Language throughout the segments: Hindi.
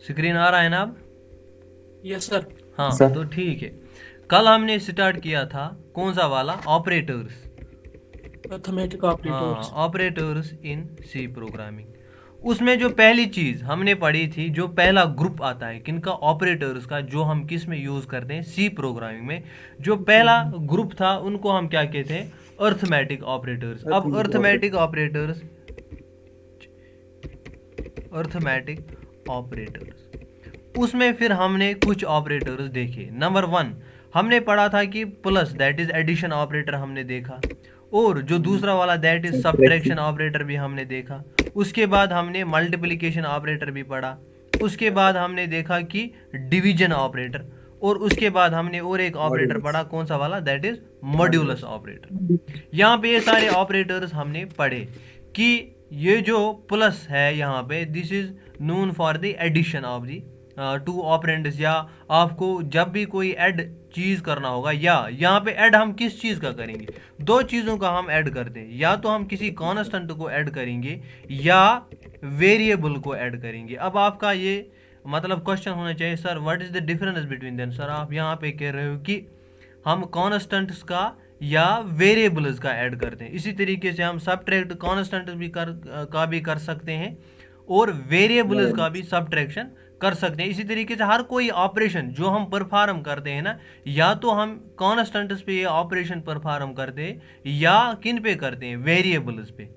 स्क्रीन आ रहा है ना अब? Yes sir. हाँ, सर। तो ठीक है। कल हमने स्टार्ट किया था कौन सा वाला, ऑपरेटर्स। मैथमेटिक हाँ, operators. Operators in C programming. उसमें जो पहली चीज़ हमने पढ़ी थी, जो पहला ग्रुप आता है किनका, ऑपरेटर्स का, जो हम किस में यूज़ करते हैं, सी प्रोग्रामिंग में। जो पहला ग्रुप था उनको हम क्या कहते हैं, अर्थमेटिक ऑपरेटर्स। अब अर्थमेटिक ऑपरेटर्स, अर्थमेटिक ऑपरेटर्स, उसमें फिर हमने कुछ ऑपरेटर्स देखे। नंबर वन हमने पढ़ा था कि plus, that is addition operator हमने देखा। और जो दूसरा वाला दैट इज सब्ट्रैक्शन ऑपरेटर भी हमने देखा। उसके बाद हमने मल्टीप्लिकेशन ऑपरेटर भी पढ़ा। उसके बाद हमने देखा कि डिवीजन ऑपरेटर। और उसके बाद हमने और एक ऑपरेटर पढ़ा, कौन सा वाला, दैट इज मॉड्यूलस ऑपरेटर। यहाँ पे ये सारे ऑपरेटर्स हमने पढ़े कि ये जो प्लस है यहाँ पे, this is known for the addition of the two operands. या आपको जब भी कोई ऐड चीज़ करना होगा, या यहाँ पे ऐड हम किस चीज़ का करेंगे, दो चीज़ों का हम ऐड करते हैं। या तो हम किसी कांस्टेंट को ऐड करेंगे या वेरिएबल को ऐड करेंगे। अब आपका ये मतलब क्वेश्चन होना चाहिए, sir what is the difference between then. सर आप यहाँ पे कह रहे हो कि हम कॉन्स्टेंट्स का या वेरिएबल्स का ऐड करते हैं। इसी तरीके से हम सबट्रैक्ट कॉन्स्टेंट्स भी कर सकते हैं और वेरिएबल्स का भी सबट्रैक्शन कर सकते हैं। इसी तरीके से हर कोई ऑपरेशन जो हम परफॉर्म करते हैं ना, या तो हम कॉन्स्टेंट्स पे ये ऑपरेशन परफॉर्म करते हैं या किन पे करते हैं, वेरिएबल्स पे।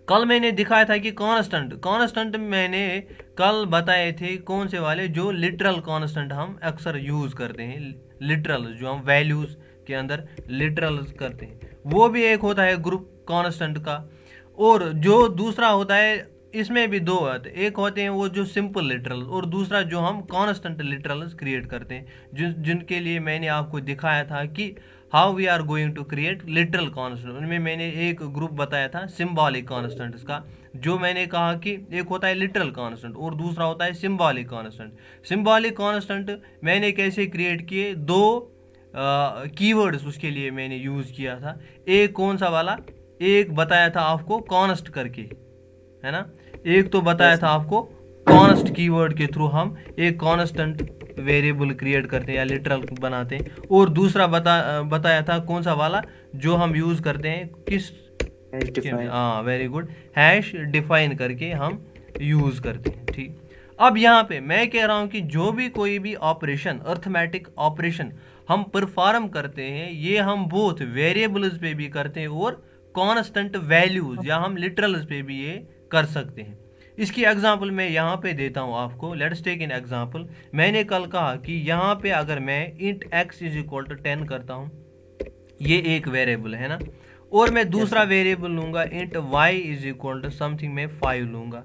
कल मैंने दिखाया था कि कांस्टेंट, कांस्टेंट मैंने कल बताए थे कौन से वाले, जो लिटरल कांस्टेंट हम अक्सर यूज़ करते हैं। लिटरल जो हम वैल्यूज़ के अंदर लिटरल करते हैं, वो भी एक होता है ग्रुप कांस्टेंट का। और जो दूसरा होता है, इसमें भी दो होते हैं, एक होते हैं वो जो सिंपल लिटरल, और दूसरा जो हम कांस्टेंट लिटरल्स क्रिएट करते हैं, जिनके लिए मैंने आपको दिखाया था कि how we are going to create literal constant. उनमें मैंने एक ग्रुप बताया था सिम्बॉलिक कॉन्स्टेंट्स का, जो मैंने कहा कि एक होता है लिटरल कॉन्स्टेंट और दूसरा होता है सिम्बॉलिक कॉन्स्टेंट। सिम्बॉलिक कॉन्स्टेंट मैंने कैसे क्रिएट किए, दो कीवर्ड्स उसके लिए मैंने यूज़ किया था। एक कौन सा वाला, एक बताया था आपको कॉन्स्ट करके, है ना। एक तो बताया था आपको कॉन्स्ट कीवर्ड के थ्रू हम एक कांस्टेंट वेरिएबल क्रिएट करते हैं या लिटरल बनाते हैं। और दूसरा बताया था कौन सा वाला, जो हम यूज़ करते हैं किस, हाँ वेरी गुड, हैश डिफाइन करके हम यूज़ करते हैं। ठीक। अब यहाँ पे मैं कह रहा हूँ कि जो भी कोई भी ऑपरेशन, अर्थमेटिक ऑपरेशन हम परफॉर्म करते हैं, ये हम बोथ वेरिएबल्स पे भी करते हैं और कांस्टेंट वैल्यूज या हम लिटरल्स पे भी ये कर सकते हैं। इसकी एग्जांपल मैं यहाँ पे देता हूँ आपको। Let's take in example. मैंने कल कहा कि यहाँ पे अगर मैं int x is equal to 10 करता हूँ, ये एक वेरिएबल है ना, और मैं दूसरा वेरिएबल लूँगा int y is equal to something, मैं 5 लूँगा।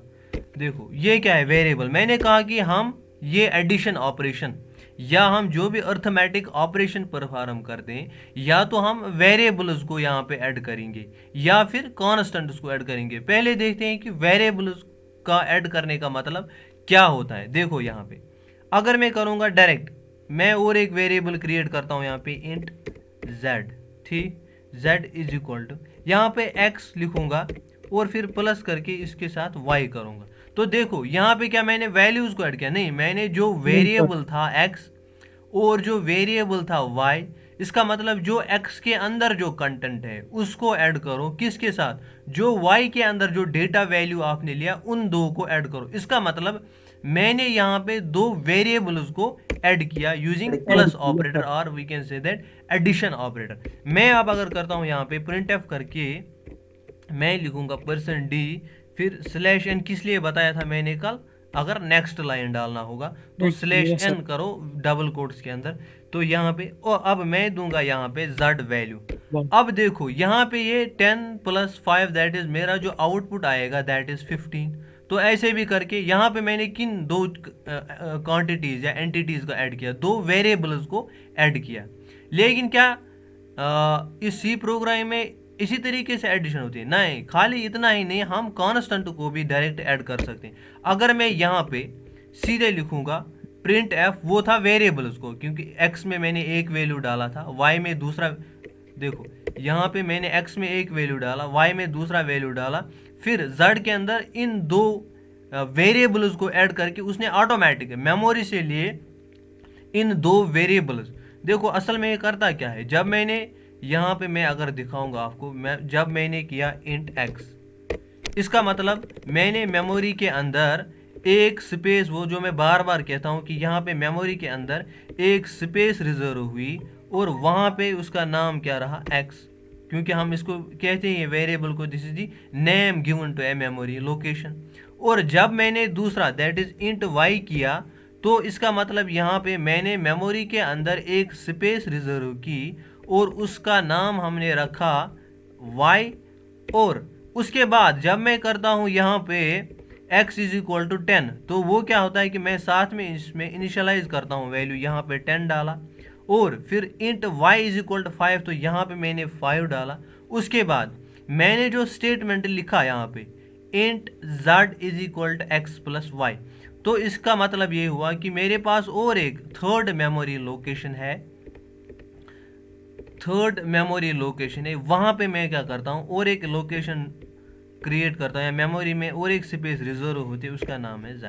देखो ये क्या है, वेरिएबल। मैंने कहा कि हम ये एडिशन ऑपरेशन या हम जो भी अर्थमेटिक ऑपरेशन परफॉर्म करते हैं, या तो हम वेरिएबल्स को यहाँ पे ऐड करेंगे या फिर कॉन्स्टेंट्स को ऐड करेंगे। पहले देखते हैं कि वेरिएबल्स का ऐड करने का मतलब क्या होता है। देखो यहाँ पे अगर मैं करूँगा डायरेक्ट, मैं और एक वेरिएबल क्रिएट करता हूँ यहाँ पे इंट z। ठीक, z इज इक्वल टू, यहाँ पे x लिखूंगा और फिर प्लस करके इसके साथ y करूँगा। तो देखो यहाँ पे क्या मैंने वैल्यूज़ को ऐड किया, नहीं, मैंने जो वेरिएबल था x और जो वेरिएबल था y, इसका मतलब जो x के अंदर जो कंटेंट है उसको ऐड करो, किसके साथ, जो y के अंदर जो डेटा वैल्यू आपने लिया उन दो को ऐड करो। इसका मतलब मैंने यहाँ पे दो वेरिएबल्स को ऐड किया यूजिंग प्लस ऑपरेटर, और we can say that addition operator. मैं अब अगर करता हूँ यहाँ पे प्रिंट एफ करके, मैं लिखूंगा %d, फिर स्लैश n, किस लिए बताया था मैंने कल, अगर नेक्स्ट लाइन डालना होगा तो स्लैश n करो डबल कोट्स के अंदर। तो यहाँ पे, और अब मैं दूंगा यहाँ पे z वैल्यू। अब देखो यहाँ पे ये 10 + 5 दैट इज मेरा जो आउटपुट आएगा दैट इज 15। तो ऐसे भी करके यहाँ पे मैंने किन दो क्वांटिटीज या एंटिटीज को ऐड किया, दो वेरिएबल्स को ऐड किया। लेकिन क्या इस सी प्रोग्राम में इसी तरीके से एडिशन होती है? नहीं, खाली इतना ही नहीं, हम कांस्टेंट को भी डायरेक्ट ऐड कर सकते हैं। अगर मैं यहाँ पे सीधे लिखूंगा प्रिंट एफ, वो था वेरिएबल्स को, क्योंकि एक्स में मैंने एक वैल्यू डाला था, वाई में दूसरा, देखो यहाँ पे मैंने एक्स में एक वैल्यू डाला, वाई में दूसरा वैल्यू डाला, फिर जेड के अंदर इन दो वेरिएबल्स को ऐड करके उसने ऑटोमेटिक मेमोरी से लिए इन दो वेरिएबल्स। देखो असल में ये करता क्या है, जब मैंने यहाँ पे मैं अगर दिखाऊंगा आपको, जब मैंने किया इंट x, इसका मतलब मैंने मेमोरी के अंदर एक स्पेस, वो जो मैं बार बार कहता हूँ कि यहाँ पे मेमोरी के अंदर एक स्पेस रिजर्व हुई और वहाँ पे उसका नाम क्या रहा x, क्योंकि हम इसको कहते हैं वेरिएबल को this is the name given to a memory location. और जब मैंने दूसरा दैट इज इंट y किया तो इसका मतलब यहाँ पे मैंने मेमोरी के अंदर एक स्पेस रिजर्व की और उसका नाम हमने रखा y। और उसके बाद जब मैं करता हूँ यहाँ पे x इज इक्वल टू 10, तो वो क्या होता है कि मैं साथ में इसमें इनिशियलाइज करता हूँ वैल्यू, यहाँ पे 10 डाला और फिर int y is equal to 5, तो यहाँ पे मैंने 5 डाला। उसके बाद मैंने जो स्टेटमेंट लिखा यहाँ पे int z is equal to x plus y, तो इसका मतलब ये हुआ कि मेरे पास और एक थर्ड मेमोरी लोकेशन है, वहाँ पे मैं क्या करता हूँ और एक लोकेशन क्रिएट करता हूँ या मेमोरी में और एक स्पेस रिजर्व होती है, उसका नाम है z।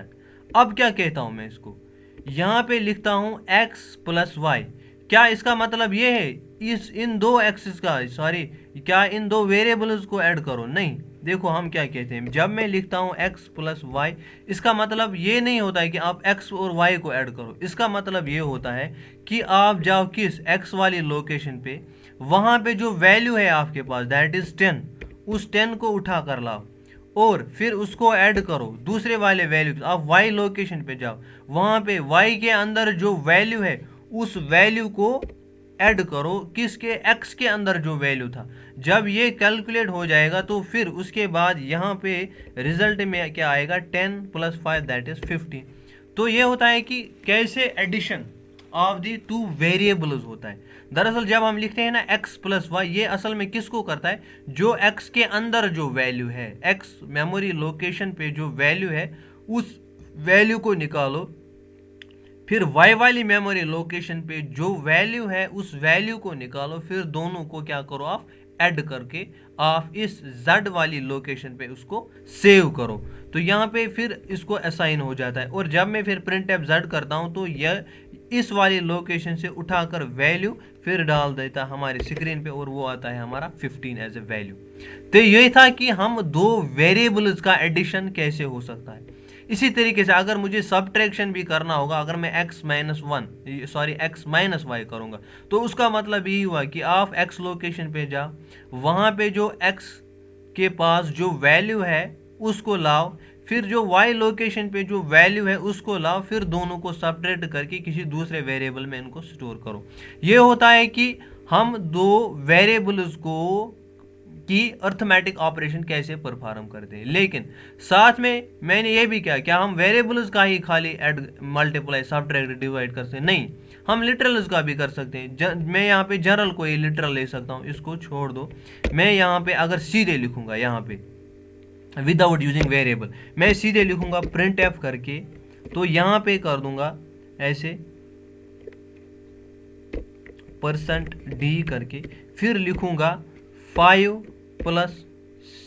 अब क्या कहता हूँ मैं इसको, यहाँ पे लिखता हूँ x प्लस वाई। क्या इसका मतलब ये है इन दो एक्सिस का, सॉरी क्या इन दो वेरिएबल्स को ऐड करो? नहीं, देखो हम क्या कहते हैं, जब मैं लिखता हूँ x प्लस वाई, इसका मतलब ये नहीं होता है कि आप x और y को ऐड करो। इसका मतलब ये होता है कि आप जाओ किस x वाली लोकेशन पे, वहाँ पे जो वैल्यू है आपके पास दैट इज 10, उस 10 को उठा कर लाओ और फिर उसको ऐड करो दूसरे वाले वैल्यू। आप y लोकेशन पे जाओ, वहाँ पे y के अंदर जो वैल्यू है उस वैल्यू को ऐड करो किसके, x के अंदर जो वैल्यू था। जब ये कैलकुलेट हो जाएगा तो फिर उसके बाद यहाँ पे रिजल्ट में क्या आएगा, 10 प्लस 5 दैट इज 15। तो ये होता है कि कैसे addition of the two variables होता है। दरअसल जब हम लिखते हैं ना x प्लस वाई, ये असल में किसको करता है, जो x के अंदर जो वैल्यू है, x मेमोरी लोकेशन पे जो वैल्यू है उस वैल्यू को निकालो, फिर y वाली मेमोरी लोकेशन पे जो वैल्यू है उस वैल्यू को निकालो, फिर दोनों को क्या करो आप ऐड करके आप इस z वाली लोकेशन पे उसको सेव करो, तो यहाँ पे फिर इसको असाइन हो जाता है। और जब मैं फिर प्रिंट एफ z करता हूँ तो यह इस वाली लोकेशन से उठाकर वैल्यू फिर डाल देता है हमारी स्क्रीन पे और वो आता है हमारा 15 एज ए वैल्यू। तो यही था कि हम दो वेरिएबल्स का एडिशन कैसे हो सकता है। इसी तरीके से अगर मुझे सब्ट्रैक्शन भी करना होगा, अगर मैं x माइनस वाई करूंगा तो उसका मतलब यही हुआ कि आप x लोकेशन पे जाओ, वहां पे जो x के पास जो वैल्यू है उसको लाओ, फिर जो y लोकेशन पे जो वैल्यू है उसको लाओ, फिर दोनों को सब्ट्रैक्ट करके किसी दूसरे वेरिएबल में इनको स्टोर करो। ये होता है कि हम दो वेरिएबल्स को की अर्थमेटिक ऑपरेशन कैसे परफॉर्म करते हैं। लेकिन साथ में मैंने ये भी किया, क्या हम वेरिएबल्स का ही खाली ऐड मल्टीप्लाई सब्ट्रैक्ट डिवाइड करते हैं? नहीं, हम लिटरल्स का भी कर सकते हैं। मैं यहाँ पे जनरल कोई लिटरल ले सकता हूँ, इसको छोड़ दो। मैं यहाँ पे अगर सीधे लिखूंगा, यहाँ पे विदाउट यूजिंग वेरिएबल मैं सीधे लिखूंगा प्रिंट एफ करके, तो यहाँ पे कर दूंगा ऐसे %d करके, फिर लिखूंगा 5 प्लस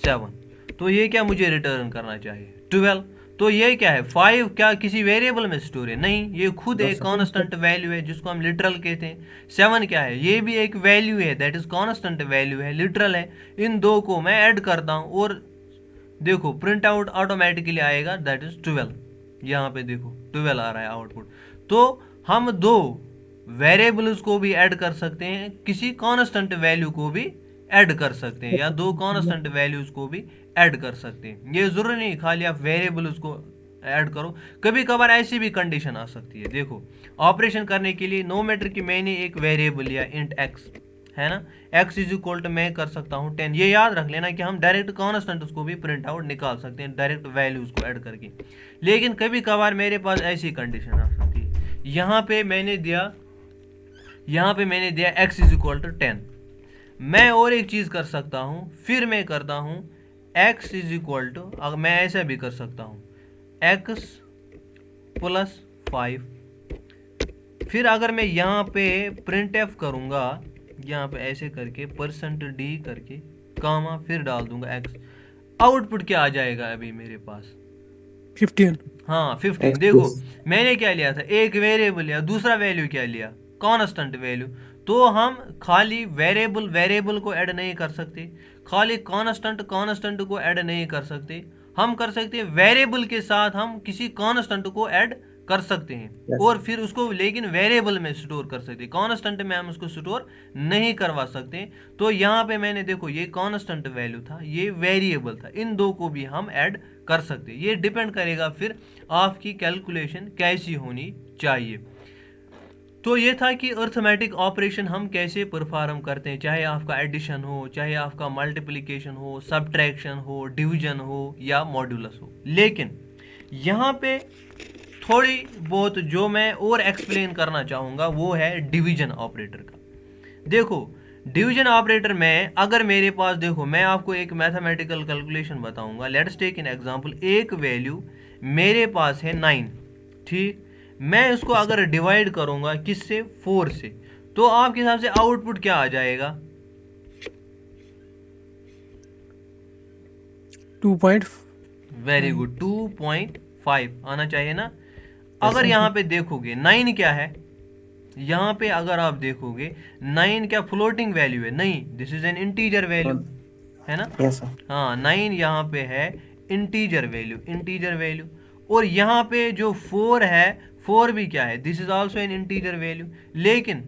7, तो ये क्या मुझे रिटर्न करना चाहिए 12। तो ये क्या है, 5 क्या किसी वेरिएबल में स्टोर है? नहीं, ये खुद एक कांस्टेंट वैल्यू है जिसको हम लिटरल कहते हैं। 7 क्या है, ये भी एक वैल्यू है दैट इज कांस्टेंट वैल्यू है, लिटरल है। इन दो को मैं ऐड करता हूँ और देखो प्रिंट आउट ऑटोमेटिकली आएगा दैट इज 12। यहाँ पे देखो 12 आ रहा है आउटपुट। तो हम दो वेरिएबल्स को भी ऐड कर सकते हैं, किसी कांस्टेंट वैल्यू को भी ऐड कर सकते हैं, या दो कांस्टेंट वैल्यूज को भी ऐड कर सकते हैं। ये जरूरी नहीं खाली आप वेरिएबल्स को ऐड करो, कभी कभार ऐसी भी कंडीशन आ सकती है। देखो ऑपरेशन करने के लिए नो मैटर कि मैंने एक वेरिएबल लिया इंट x है ना, x इज इक्वल टू मैं कर सकता हूँ 10। ये याद रख लेना कि हम डायरेक्ट कांस्टेंट को भी प्रिंट आउट निकाल सकते हैं डायरेक्ट वैल्यूज को ऐड करके। लेकिन कभी कभार मेरे पास ऐसी कंडीशन आ सकती है, यहाँ पे मैंने दिया x इज इक्वल टू 10। मैं और एक चीज कर सकता हूं, फिर मैं करता हूं x इज इक्वल टू, अगर मैं ऐसा भी कर सकता हूं x प्लस 5। फिर अगर मैं यहाँ पे प्रिंट एफ करूंगा, यहाँ पे ऐसे करके %d करके कामा फिर डाल दूंगा x, आउटपुट क्या आ जाएगा अभी मेरे पास 15। हाँ 15। एक्स देखो प्लस मैंने क्या लिया था, एक वेरिएबल लिया, दूसरा वैल्यू क्या लिया, कांस्टेंट वैल्यू। तो हम खाली वेरिएबल वेरिएबल को ऐड नहीं कर सकते, खाली कांस्टेंट कांस्टेंट को ऐड नहीं कर सकते। हम कर सकते हैं वेरिएबल के साथ हम किसी कांस्टेंट को ऐड कर सकते हैं, यस और फिर उसको लेकिन वेरिएबल में स्टोर कर सकते हैं, कांस्टेंट में हम उसको स्टोर नहीं करवा सकते। तो यहाँ पे मैंने देखो ये कांस्टेंट वैल्यू था, ये वेरिएबल था, इन दो को भी हम ऐड कर सकते हैं। ये डिपेंड करेगा फिर आपकी कैलकुलेशन कैसी होनी चाहिए। तो ये था कि अर्थमेटिक ऑपरेशन हम कैसे परफॉर्म करते हैं, चाहे आपका एडिशन हो, चाहे आपका मल्टीप्लिकेशन हो, सब्ट्रैक्शन हो, डिवीजन हो या मॉड्यूलस हो। लेकिन यहाँ पे थोड़ी बहुत जो मैं और एक्सप्लेन करना चाहूँगा वो है डिवीजन ऑपरेटर का। देखो डिवीजन ऑपरेटर में अगर मेरे पास, देखो मैं आपको एक मैथमेटिकल कैलकुलेशन बताऊंगा। लेट्स टेक एन एग्जांपल, एक वैल्यू मेरे पास है 9, ठीक। मैं उसको अगर डिवाइड करूंगा किससे, 4 से, तो आपके हिसाब से आउटपुट क्या आ जाएगा? 2.5। वेरी गुड, 2.5 आना चाहिए ना। यस अगर सर यहाँ पे देखोगे 9 क्या है, यहाँ पे अगर आप देखोगे 9 क्या फ्लोटिंग वैल्यू है? नहीं, this is an integer value, है ना। यस सर हाँ 9 यहाँ पे है इंटीजर वैल्यू, इंटीजर वैल्यू। और यहाँ पे जो 4 है, 4 भी क्या है, this is also an integer value. लेकिन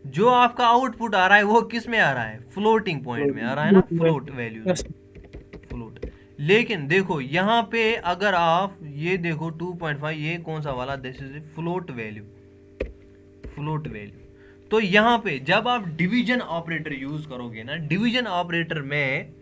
जो आपका आउटपुट आ रहा है वो किस में आ रहा है? फ्लोटिंग पॉइंट में आ रहा है ना, फ्लोट वैल्यू, यस फ्लोट। लेकिन देखो यहाँ पे अगर आप ये देखो 2.5, ये कौन सा वाला, this is float value, float value. तो यहाँ पे जब आप डिवीजन ऑपरेटर यूज करोगे ना, डिवीजन ऑपरेटर में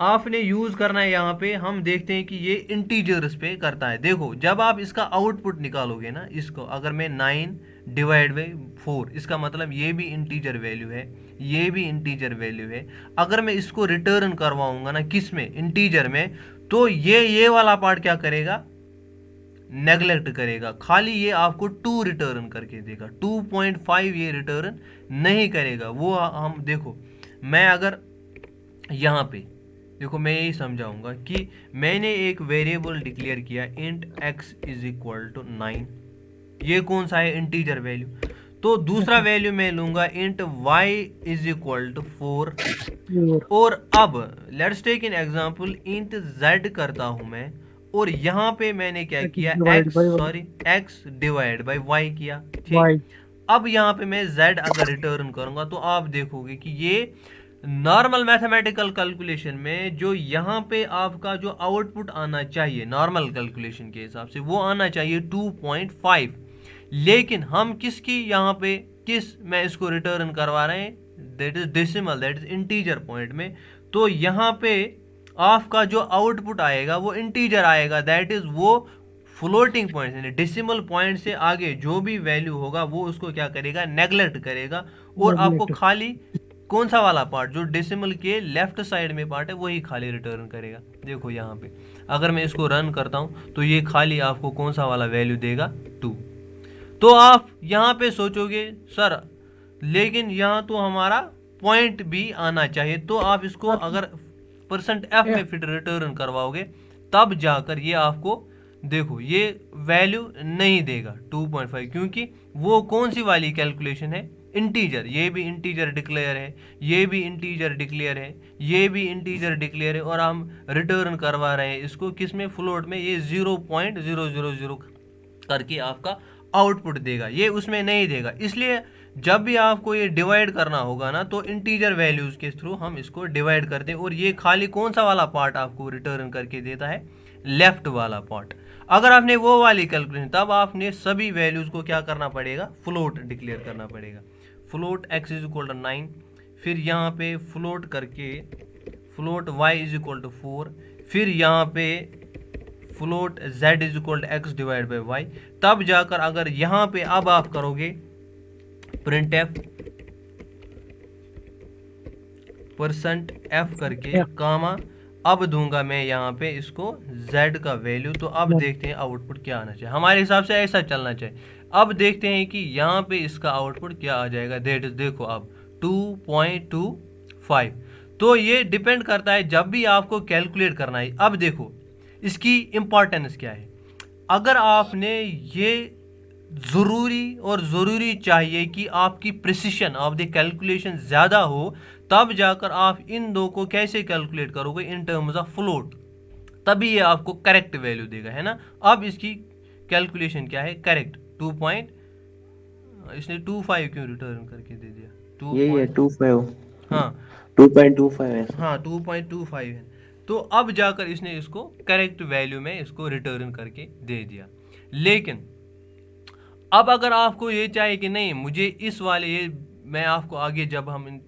आपने यूज करना है, यहाँ पे हम देखते हैं कि ये इंटीजर्स पे करता है। देखो जब आप इसका आउटपुट निकालोगे ना, इसको अगर मैं 9 डिवाइड बाई 4, इसका मतलब ये भी इंटीजर वैल्यू है, ये भी इंटीजर वैल्यू है। अगर मैं इसको रिटर्न करवाऊंगा ना किस में, इंटीजर में, तो ये वाला पार्ट क्या करेगा, नेगलेक्ट करेगा, खाली ये आपको 2 रिटर्न करके देगा, 2.5 ये रिटर्न नहीं करेगा। वो हम देखो, मैं अगर यहाँ पे देखो, मैं यही समझाऊंगा कि मैंने एक वेरिएबल डिक्लेयर किया int x is equal to 9, ये कौन सा है, इंटीजर वैल्यू। तो दूसरा वैल्यू मैं लूंगा int y is equal to 4। और अब let's take an example, int z करता हूं मैं, और यहाँ पे मैंने क्या किया, x डिवाइड बाई y किया, ठीक। अब यहाँ पे मैं z अगर रिटर्न करूंगा तो आप देखोगे कि ये नॉर्मल मैथमेटिकल कैलकुलेशन में जो यहाँ पे आपका जो आउटपुट आना चाहिए नॉर्मल कैलकुलेशन के हिसाब से, वो आना चाहिए 2.5। लेकिन हम किसकी यहाँ पे किस में इसको रिटर्न करवा रहे हैं, that is decimal, that is integer point में। तो यहाँ पे आपका जो आउटपुट आएगा वो इंटीजर आएगा, दैट इज वो फ्लोटिंग पॉइंट, यानी डेसिमल पॉइंट से आगे जो भी वैल्यू होगा वो उसको क्या करेगा, नेगलेक्ट करेगा, और आपको खाली कौन सा वाला पार्ट जो डेसिमल के लेफ्ट साइड में पार्ट है वही खाली रिटर्न करेगा। देखो यहाँ पे अगर मैं इसको रन करता हूँ तो ये खाली आपको कौन सा वाला वैल्यू देगा, 2। तो आप यहाँ पे सोचोगे सर लेकिन यहाँ तो हमारा पॉइंट भी आना चाहिए, तो आप इसको अगर %f में फिर रिटर्न करवाओगे तब जाकर ये आपको देखो ये वैल्यू नहीं देगा 2.5, क्योंकि वो कौन सी वाली कैलकुलेशन है, इंटीजर। ये भी इंटीजर डिक्लेयर है, ये भी इंटीजर डिक्लेयर है, ये भी इंटीजर डिक्लेयर है, और हम रिटर्न करवा रहे हैं इसको किस में, फ्लोट में। ये 0.000 करके आपका आउटपुट देगा, ये उसमें नहीं देगा। इसलिए जब भी आपको ये डिवाइड करना होगा ना तो इंटीजर वैल्यूज के थ्रू हम इसको डिवाइड करते हैं, और ये खाली कौन सा वाला पार्ट आपको रिटर्न करके देता है, लेफ्ट वाला पार्ट। अगर आपने वो वाली कैलकुलेशन, तब आपने सभी वैल्यूज को क्या करना पड़ेगा, फ्लोट डिक्लेयर करना पड़ेगा। Float x is equal to 9, फिर यहाँ पे फ्लोट करके float y is equal to 4, फिर यहाँ पे float z is equal to x divide by Y. तब जाकर अगर यहाँ पे अब आप करोगे प्रिंट एफ %f करके कामा, अब दूंगा मैं यहाँ पे इसको z का वैल्यू। तो अब देखते हैं आउटपुट क्या आना चाहिए, हमारे हिसाब से ऐसा चलना चाहिए। अब देखते हैं कि यहाँ पे इसका आउटपुट क्या आ जाएगा, दैट इज देखो अब 2.25। तो ये डिपेंड करता है जब भी आपको कैलकुलेट करना है। अब देखो इसकी इम्पोर्टेंस क्या है। अगर आपने ये ज़रूरी चाहिए कि आपकी प्रिसिशन ऑफ द कैलकुलेशन ज़्यादा हो, तब जाकर आप इन दो को कैसे कैलकुलेट करोगे इन टर्म्स ऑफ फ्लोट, तभी ये आपको करेक्ट वैल्यू देगा, है ना। अब इसकी कैलकुलेशन क्या है, करेक्ट 2 पॉइंट, इसने 25 क्यों रिटर्न करके दे दिया, 2 यही है पॉइंट, 25, हाँ 2.25 है। हाँ 2.25 है। तो अब जाकर इसने इसको करेक्ट वैल्यू में इसको रिटर्न करके दे दिया। लेकिन अब अगर आपको ये चाहिए कि नहीं मुझे इस वाले ये, मैं आपको आगे जब हम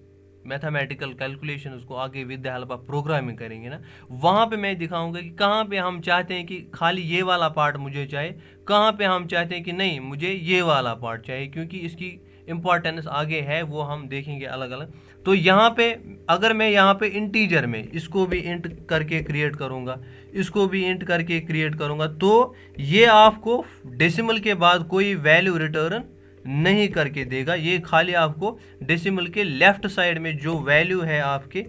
मैथमेटिकल कैलकुलेशन उसको आगे with the help of programming करेंगे ना, वहाँ पे मैं दिखाऊंगा कि कहाँ पे हम चाहते हैं कि खाली ये वाला पार्ट मुझे चाहिए, कहाँ पे हम चाहते हैं कि नहीं मुझे ये वाला पार्ट चाहिए, क्योंकि इसकी इम्पॉर्टेंस आगे है वो हम देखेंगे अलग अलग। तो यहाँ पे अगर मैं यहाँ पे इंटीजर में इसको भी इंट करके क्रिएट करूँगा, इसको भी इंट करके क्रिएट करूँगा, तो ये आपको डेसिमल के बाद कोई वैल्यू रिटर्न नहीं करके देगा। ये खाली आपको डेसिमल के लेफ्ट साइड में जो वैल्यू है आपके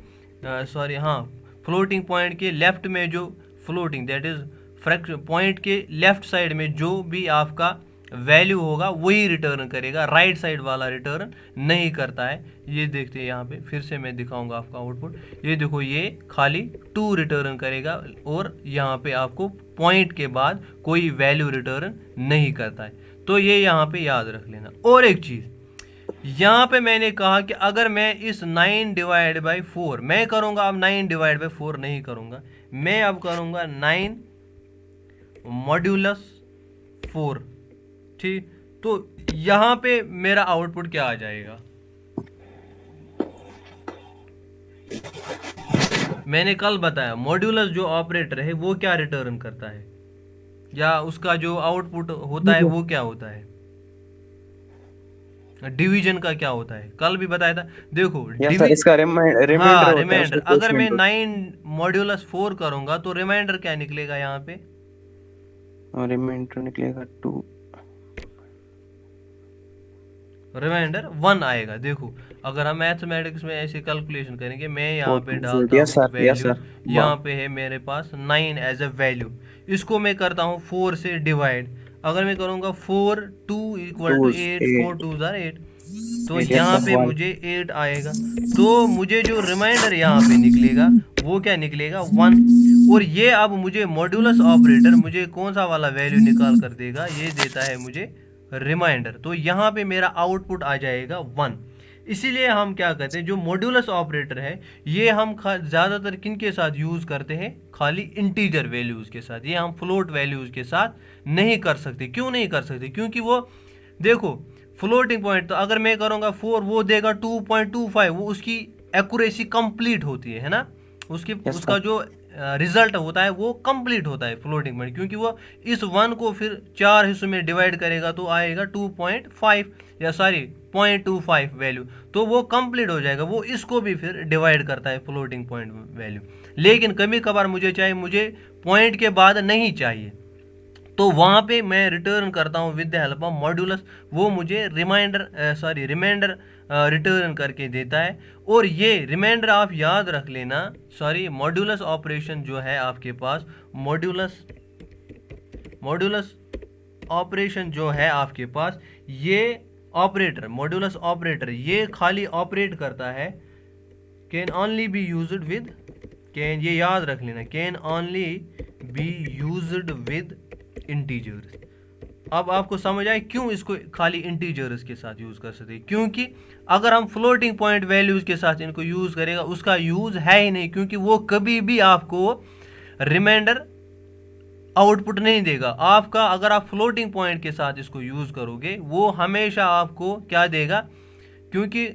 सॉरी हाँ फ्लोटिंग पॉइंट के लेफ्ट में जो floating that is fraction point के लेफ्ट साइड में जो भी आपका वैल्यू होगा वही रिटर्न करेगा, राइट साइड वाला रिटर्न नहीं करता है। ये देखते हैं यहाँ पे फिर से मैं दिखाऊंगा आपका आउटपुट, ये देखो ये खाली 2 रिटर्न करेगा और यहाँ पे आपको पॉइंट के बाद कोई वैल्यू रिटर्न नहीं करता है। तो ये यहाँ पे याद रख लेना। और एक चीज़ यहाँ पे मैंने कहा कि अगर मैं इस 9 डिवाइड बाई 4 मैं करूँगा, अब 9 डिवाइड बाई 4 नहीं करूँगा, मैं अब करूँगा 9 मॉड्यूलस 4, ठीक। तो यहाँ पे मेरा आउटपुट क्या आ जाएगा, मैंने कल बताया मॉड्यूलस जो ऑपरेटर है वो क्या रिटर्न करता है, या उसका जो आउटपुट होता है वो क्या होता है, डिवीजन का क्या होता है, कल भी बताया था। देखो सर इसका रिमाइंडर हाँ होता है, रिमाइंडर, उसका अगर मैं कोएफिशिएंट 9 मॉड्यूलस 4 करूंगा तो रिमाइंडर क्या निकलेगा यहाँ पे, और रिमाइंडर निकलेगा 2, रिमाइंडर 1 आएगा। देखो अगर हम मैथमेटिक्स में ऐसे कैलकुलेशन करेंगे, मैं यहाँ पे 4 डालता यस हूँ सर, यस वैल्यू, सर। यहाँ पे है मेरे पास 9 एज अ वैल्यू, इसको मैं करता हूँ 4 से डिवाइड, अगर मैं करूँगा 4 2 इक्वल टू 8 4 2 ज़ार 8, तो यहाँ पे मुझे 8 आएगा। तो मुझे जो रिमाइंडर यहाँ पे निकलेगा वो क्या निकलेगा 1। और ये अब मुझे मॉड्यूलस ऑपरेटर मुझे कौन सा वाला वैल्यू निकाल कर देगा, ये देता है मुझे रिमाइंडर। तो यहाँ पे मेरा आउटपुट आ जाएगा 1। इसीलिए हम क्या कहते हैं, जो मॉड्यूलस ऑपरेटर है ये हम ज़्यादातर किन के साथ यूज़ करते हैं, खाली इंटीजर वैल्यूज़ के साथ, ये हम फ्लोट वैल्यूज़ के साथ नहीं कर सकते। क्यों नहीं कर सकते, क्योंकि वो देखो फ्लोटिंग पॉइंट, तो अगर मैं करूँगा 4 वो देगा 2.25, वो उसकी एक्यूरेसी कंप्लीट होती है ना, उसकी उसका जो रिजल्ट होता है वो कंप्लीट होता है फ्लोटिंग पॉइंट, क्योंकि वो इस 1 को फिर 4 हिस्सों में डिवाइड करेगा तो आएगा 2.5 या सॉरी 0.25 वैल्यू, तो वो कंप्लीट हो जाएगा। वो इसको भी फिर डिवाइड करता है फ्लोटिंग पॉइंट वैल्यू। लेकिन कभी कभार मुझे चाहिए, मुझे पॉइंट के बाद नहीं चाहिए, तो वहाँ पे मैं रिटर्न करता हूँ with the help of modulus, वो मुझे रिमाइंडर रिटर्न करके देता है। और ये रिमाइंडर आप याद रख लेना, सॉरी मॉड्यूलस ऑपरेशन जो है आपके पास, मॉड्यूलस ऑपरेशन जो है आपके पास, ये ऑपरेटर मॉड्यूलस ऑपरेटर ये खाली ऑपरेट करता है, can only be used with, can ये याद रख लेना, can only be used with integers. अब आपको समझ आए क्यों इसको खाली इंटीजर्स के साथ यूज़ कर सकते हैं, क्योंकि अगर हम फ्लोटिंग पॉइंट वैल्यूज़ के साथ इनको यूज़ करेगा उसका यूज़ है ही नहीं, क्योंकि वो कभी भी आपको रिमाइंडर आउटपुट नहीं देगा आपका। अगर आप फ्लोटिंग पॉइंट के साथ इसको यूज़ करोगे वो हमेशा आपको क्या देगा, क्योंकि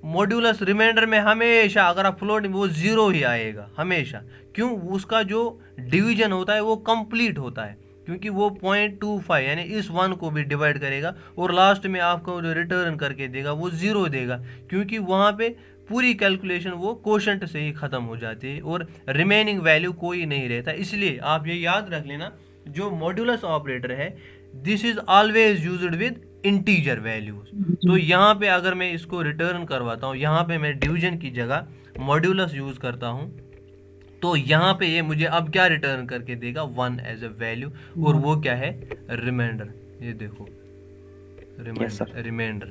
मॉड्यूलस रिमाइंडर में हमेशा अगर आप फ्लोटिंग वो 0 ही आएगा हमेशा, क्यों, उसका जो डिवीजन होता है वो कंप्लीट होता है, क्योंकि वो 0.25 यानी इस 1 को भी डिवाइड करेगा और लास्ट में आपको जो रिटर्न करके देगा वो 0 देगा, क्योंकि वहाँ पे पूरी कैलकुलेशन वो कोशेंट से ही ख़त्म हो जाती है और रिमेनिंग वैल्यू कोई नहीं रहता। इसलिए आप ये याद रख लेना, जो मॉड्यूलस ऑपरेटर है this is always used with integer values. तो यहाँ पे अगर मैं इसको रिटर्न करवाता हूँ, यहाँ पे मैं डिवीजन की जगह मॉड्यूलस यूज़ करता हूँ, तो यहाँ पे ये मुझे अब क्या रिटर्न करके देगा, 1 एज अ वैल्यू, और वो क्या है, रिमाइंडर। ये देखो Yes, sir. रिमाइंडर,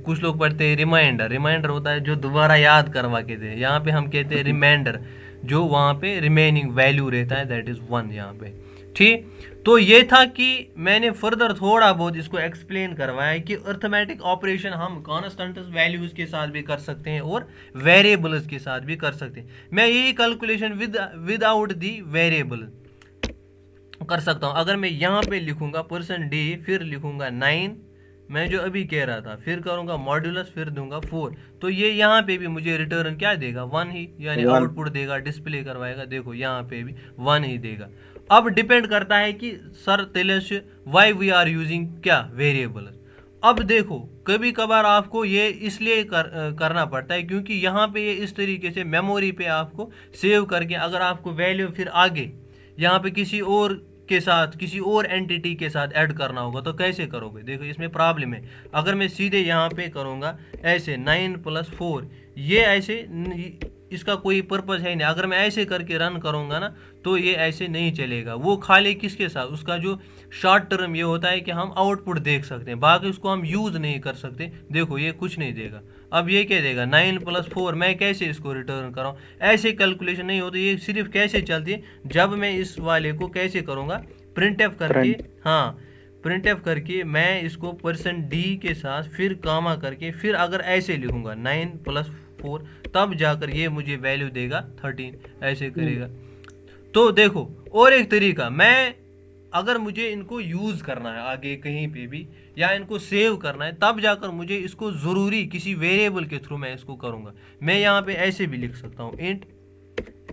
कुछ लोग पढ़ते हैं रिमाइंडर, रिमाइंडर होता है जो दोबारा याद करवा के दे, यहाँ पे हम कहते हैं रिमाइंडर, जो वहाँ पे रिमेनिंग वैल्यू रहता है, दैट इज 1 यहाँ पे। ठीक, तो ये था कि मैंने फर्दर थोड़ा बहुत इसको एक्सप्लेन करवाया कि अर्थमेटिक ऑपरेशन हम कॉन्स्टेंट वैल्यूज के साथ भी कर सकते हैं और वेरिएबल्स के साथ भी कर सकते हैं। मैं यही कैलकुलेशन विदाउट दी वेरिएबल कर सकता हूँ। अगर मैं यहाँ पे लिखूंगा %d, फिर लिखूंगा 9, मैं जो अभी कह रहा था, फिर करूंगा मॉड्यूलस, फिर दूंगा 4, तो ये यहाँ पे भी मुझे रिटर्न क्या देगा, 1 ही, यानी 1. आउटपुट देगा, डिस्प्ले करवाएगा, देखो यहाँ पे भी 1 ही देगा। अब डिपेंड करता है कि सर तिलेश वाई वी आर यूजिंग क्या वेरिएबल। अब देखो कभी कभार आपको ये इसलिए करना पड़ता है क्योंकि यहाँ पे ये इस तरीके से मेमोरी पे आपको सेव करके, अगर आपको वैल्यू फिर आगे यहाँ पे किसी और के साथ, किसी और एंटिटी के साथ ऐड करना होगा तो कैसे करोगे, देखो इसमें प्रॉब्लम है। अगर मैं सीधे यहाँ पे करूँगा ऐसे 9 + 4, ये ऐसे इसका कोई पर्पज़ है नहीं। अगर मैं ऐसे करके रन करूँगा ना तो ये ऐसे नहीं चलेगा, वो खाली किसके साथ, उसका जो शॉर्ट टर्म ये होता है कि हम आउटपुट देख सकते हैं, बाकी उसको हम यूज़ नहीं कर सकते। देखो ये कुछ नहीं देगा। अब ये क्या देगा, 9 + 4, मैं कैसे इसको रिटर्न कराऊँ, ऐसे कैलकुलेशन नहीं होती। ये सिर्फ कैसे चलती है, जब मैं इस वाले को कैसे करूँगा, प्रिंटएफ करके, हाँ प्रिंटएफ करके मैं इसको %d के साथ फिर कामा करके, फिर अगर ऐसे लिखूँगा 9 + 4, तब जाकर ये मुझे वैल्यू देगा 13, ऐसे करेगा। तो देखो और एक तरीका, मैं अगर मुझे इनको यूज़ करना है आगे कहीं पे भी, या इनको सेव करना है, तब जाकर मुझे इसको ज़रूरी किसी वेरिएबल के थ्रू मैं इसको करूँगा। मैं यहाँ पे ऐसे भी लिख सकता हूँ, int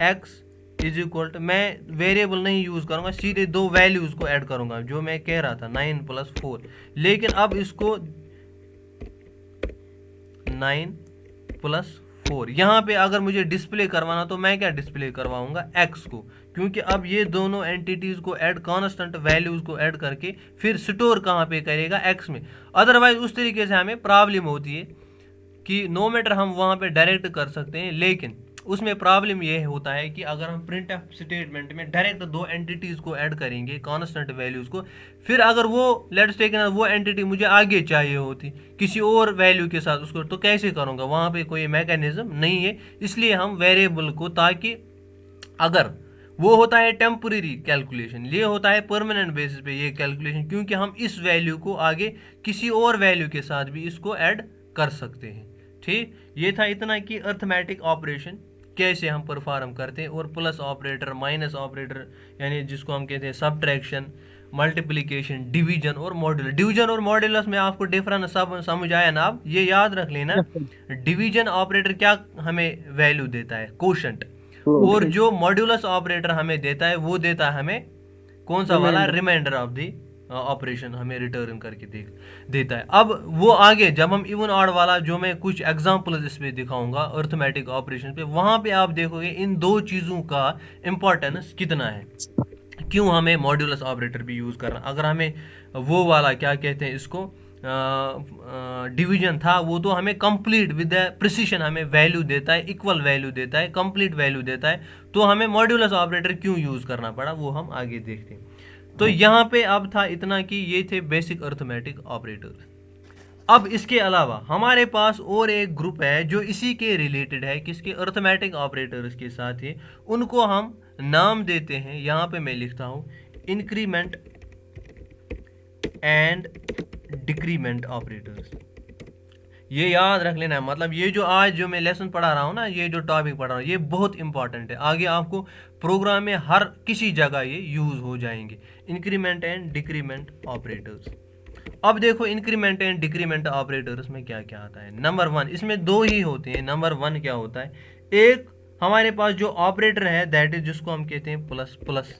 x = मैं वेरिएबल नहीं यूज़ करूँगा, सीधे 2 वैल्यूज़ को ऐड करूँगा, जो मैं कह रहा था 9 + 4। लेकिन अब इसको 9 + 4 यहाँ पे अगर मुझे डिस्प्ले करवाना तो मैं क्या डिस्प्ले करवाऊंगा, x को, क्योंकि अब ये दोनों एंटिटीज़ को ऐड, कांस्टेंट वैल्यूज़ को ऐड करके फिर स्टोर कहाँ पे करेगा, x में। अदरवाइज उस तरीके से हमें प्रॉब्लम होती है कि नो मैटर हम वहाँ पे डायरेक्ट कर सकते हैं, लेकिन उसमें प्रॉब्लम ये होता है कि अगर हम प्रिंटएफ स्टेटमेंट में डायरेक्ट 2 एंटिटीज़ को ऐड करेंगे, कांस्टेंट वैल्यूज़ को, फिर अगर वो लेट्स टेक वो एंटिटी मुझे आगे चाहिए होती किसी और वैल्यू के साथ उसको, तो कैसे करूँगा, वहाँ पे कोई मैकेनिज्म नहीं है। इसलिए हम वेरिएबल को, ताकि अगर वो होता है टेम्परेरी कैलकुलेशन, ये होता है परमानेंट बेसिस पे ये कैलकुलेशन, क्योंकि हम इस वैल्यू को आगे किसी और वैल्यू के साथ भी इसको ऐड कर सकते हैं। ठीक, ये था इतना कि अर्थमेटिक ऑपरेशन कैसे हम परफॉर्म करते हैं, और प्लस ऑपरेटर, माइनस ऑपरेटर, यानी जिसको हम कहते हैं सब्ट्रैक्शन, मल्टीप्लिकेशन, डिवीजन और मॉड्यूलस। डिवीजन और मॉड्यूलस में आपको डिफरेंस सब समझ आया ना, आप ये याद रख लेना। डिवीजन ऑपरेटर क्या हमें वैल्यू देता है, कोशेंट, और जो मॉड्यूलस ऑपरेटर हमें देता है वो देता है हमें कौन सा वाला, रिमाइंडर ऑफ दी ऑपरेशन हमें रिटर्न करके देता है। अब वो आगे जब हम इवन ऑड वाला, जो मैं कुछ एग्जांपल्स इसमें दिखाऊंगा अर्थमेटिक ऑपरेशन पे, वहाँ पे आप देखोगे इन 2 चीज़ों का इम्पोर्टेंस कितना है, क्यों हमें मॉड्यूलस ऑपरेटर भी यूज़ करना। अगर हमें वो वाला क्या कहते हैं इसको, डिवीजन था, वो तो हमें कंप्लीट विद प्रिसिशन हमें वैल्यू देता है, इक्वल वैल्यू देता है, कंप्लीट वैल्यू देता है, तो हमें मॉड्यूलस ऑपरेटर क्यों यूज़ करना पड़ा वो हम आगे देखते हैं। तो यहाँ पे अब था इतना कि ये थे बेसिक अर्थमेटिक ऑपरेटर। अब इसके अलावा हमारे पास और एक ग्रुप है जो इसी के रिलेटेड है, किसके, अर्थमेटिक ऑपरेटर्स के साथ ही, उनको हम नाम देते हैं, यहाँ पे मैं लिखता हूँ इंक्रीमेंट एंड डिक्रीमेंट ऑपरेटर्स। ये याद रख लेना है, मतलब ये जो आज जो मैं लेसन पढ़ा रहा हूँ ना, ये जो टॉपिक पढ़ा रहा हूँ, ये बहुत इंपॉर्टेंट है, आगे आपको प्रोग्राम में हर किसी जगह ये यूज़ हो जाएंगे, इंक्रीमेंट एंड डिक्रीमेंट ऑपरेटर्स। अब देखो इंक्रीमेंट एंड डिक्रीमेंट ऑपरेटर्स में क्या क्या आता है। नंबर 1, इसमें 2 ही होते हैं। नंबर 1 क्या होता है, एक हमारे पास जो ऑपरेटर है दैट इज, जिसको हम कहते हैं प्लस प्लस,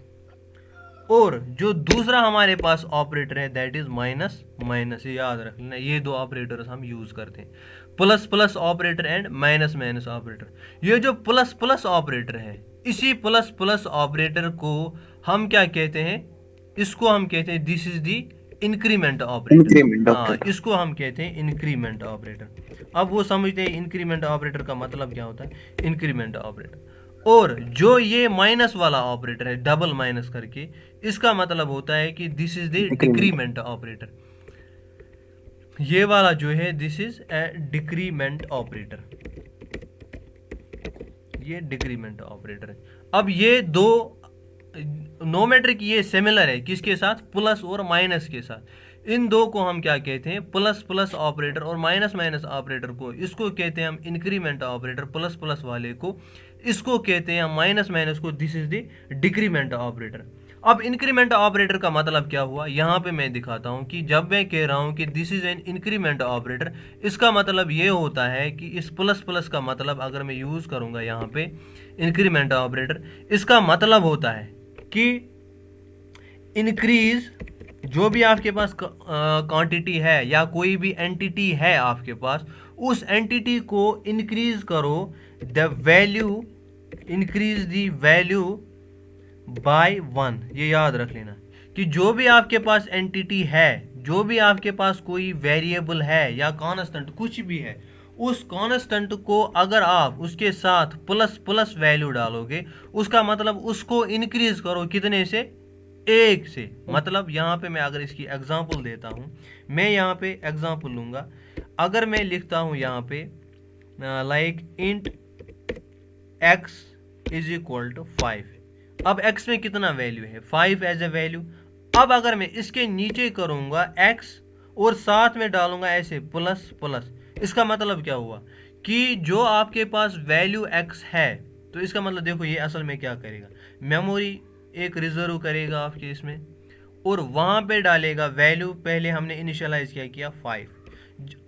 और जो दूसरा हमारे पास ऑपरेटर है दैट इज माइनस माइनस। ये याद रख लेना, ये 2 ऑपरेटर्स हम यूज करते हैं, plus plus operator and minus minus operator. ये जो प्लस प्लस ऑपरेटर है, इसी प्लस प्लस ऑपरेटर को हम क्या कहते हैं, इसको हम कहते हैं this is the increment operator. हाँ, इसको हम कहते हैं इंक्रीमेंट ऑपरेटर। अब वो समझते हैं इंक्रीमेंट ऑपरेटर का मतलब क्या होता है, इंक्रीमेंट ऑपरेटर। और जो ये माइनस वाला ऑपरेटर है डबल माइनस करके, इसका मतलब होता है कि this is the decrement operator. ये वाला जो है this is a decrement operator, ये डिक्रीमेंट ऑपरेटर है। अब ये दो नोमेट्रिक ये सिमिलर है किसके साथ, प्लस और माइनस के साथ। इन दो को हम क्या कहते हैं, प्लस प्लस ऑपरेटर और माइनस माइनस ऑपरेटर को, इसको कहते हैं हम इंक्रीमेंट ऑपरेटर, प्लस प्लस वाले को इसको कहते हैं हम माइनस माइनस को this is the decrement operator. अब इंक्रीमेंट ऑपरेटर का मतलब क्या हुआ, यहाँ पे मैं दिखाता हूँ कि जब मैं कह रहा हूँ कि this is an increment operator, इसका मतलब ये होता है कि इस प्लस प्लस का मतलब अगर मैं यूज़ करूँगा यहाँ पे इंक्रीमेंट ऑपरेटर, इसका मतलब होता है कि इंक्रीज जो भी आपके पास क्वांटिटी है या कोई भी एंटिटी है आपके पास, उस एंटिटी को इंक्रीज करो the value, increase the value by 1। ये याद रख लेना कि जो भी आपके पास एंटिटी है, जो भी आपके पास कोई वेरिएबल है या कांस्टेंट कुछ भी है, उस कांस्टेंट को अगर आप उसके साथ प्लस प्लस वैल्यू डालोगे, उसका मतलब उसको इंक्रीज करो कितने से, 1 से। मतलब यहाँ पे मैं अगर इसकी एग्जांपल देता हूँ, मैं यहाँ पे एग्जांपल लूँगा। अगर मैं लिखता हूँ यहाँ पे like int x is equal to 5, अब x में कितना वैल्यू है, 5 एज ए वैल्यू। अब अगर मैं इसके नीचे करूँगा x और साथ में डालूंगा ऐसे प्लस प्लस, इसका मतलब क्या हुआ कि जो आपके पास वैल्यू x है, तो इसका मतलब देखो ये असल में क्या करेगा, मेमोरी एक रिजर्व करेगा आपके इसमें और वहाँ पे डालेगा वैल्यू, पहले हमने इनिशियलाइज किया 5।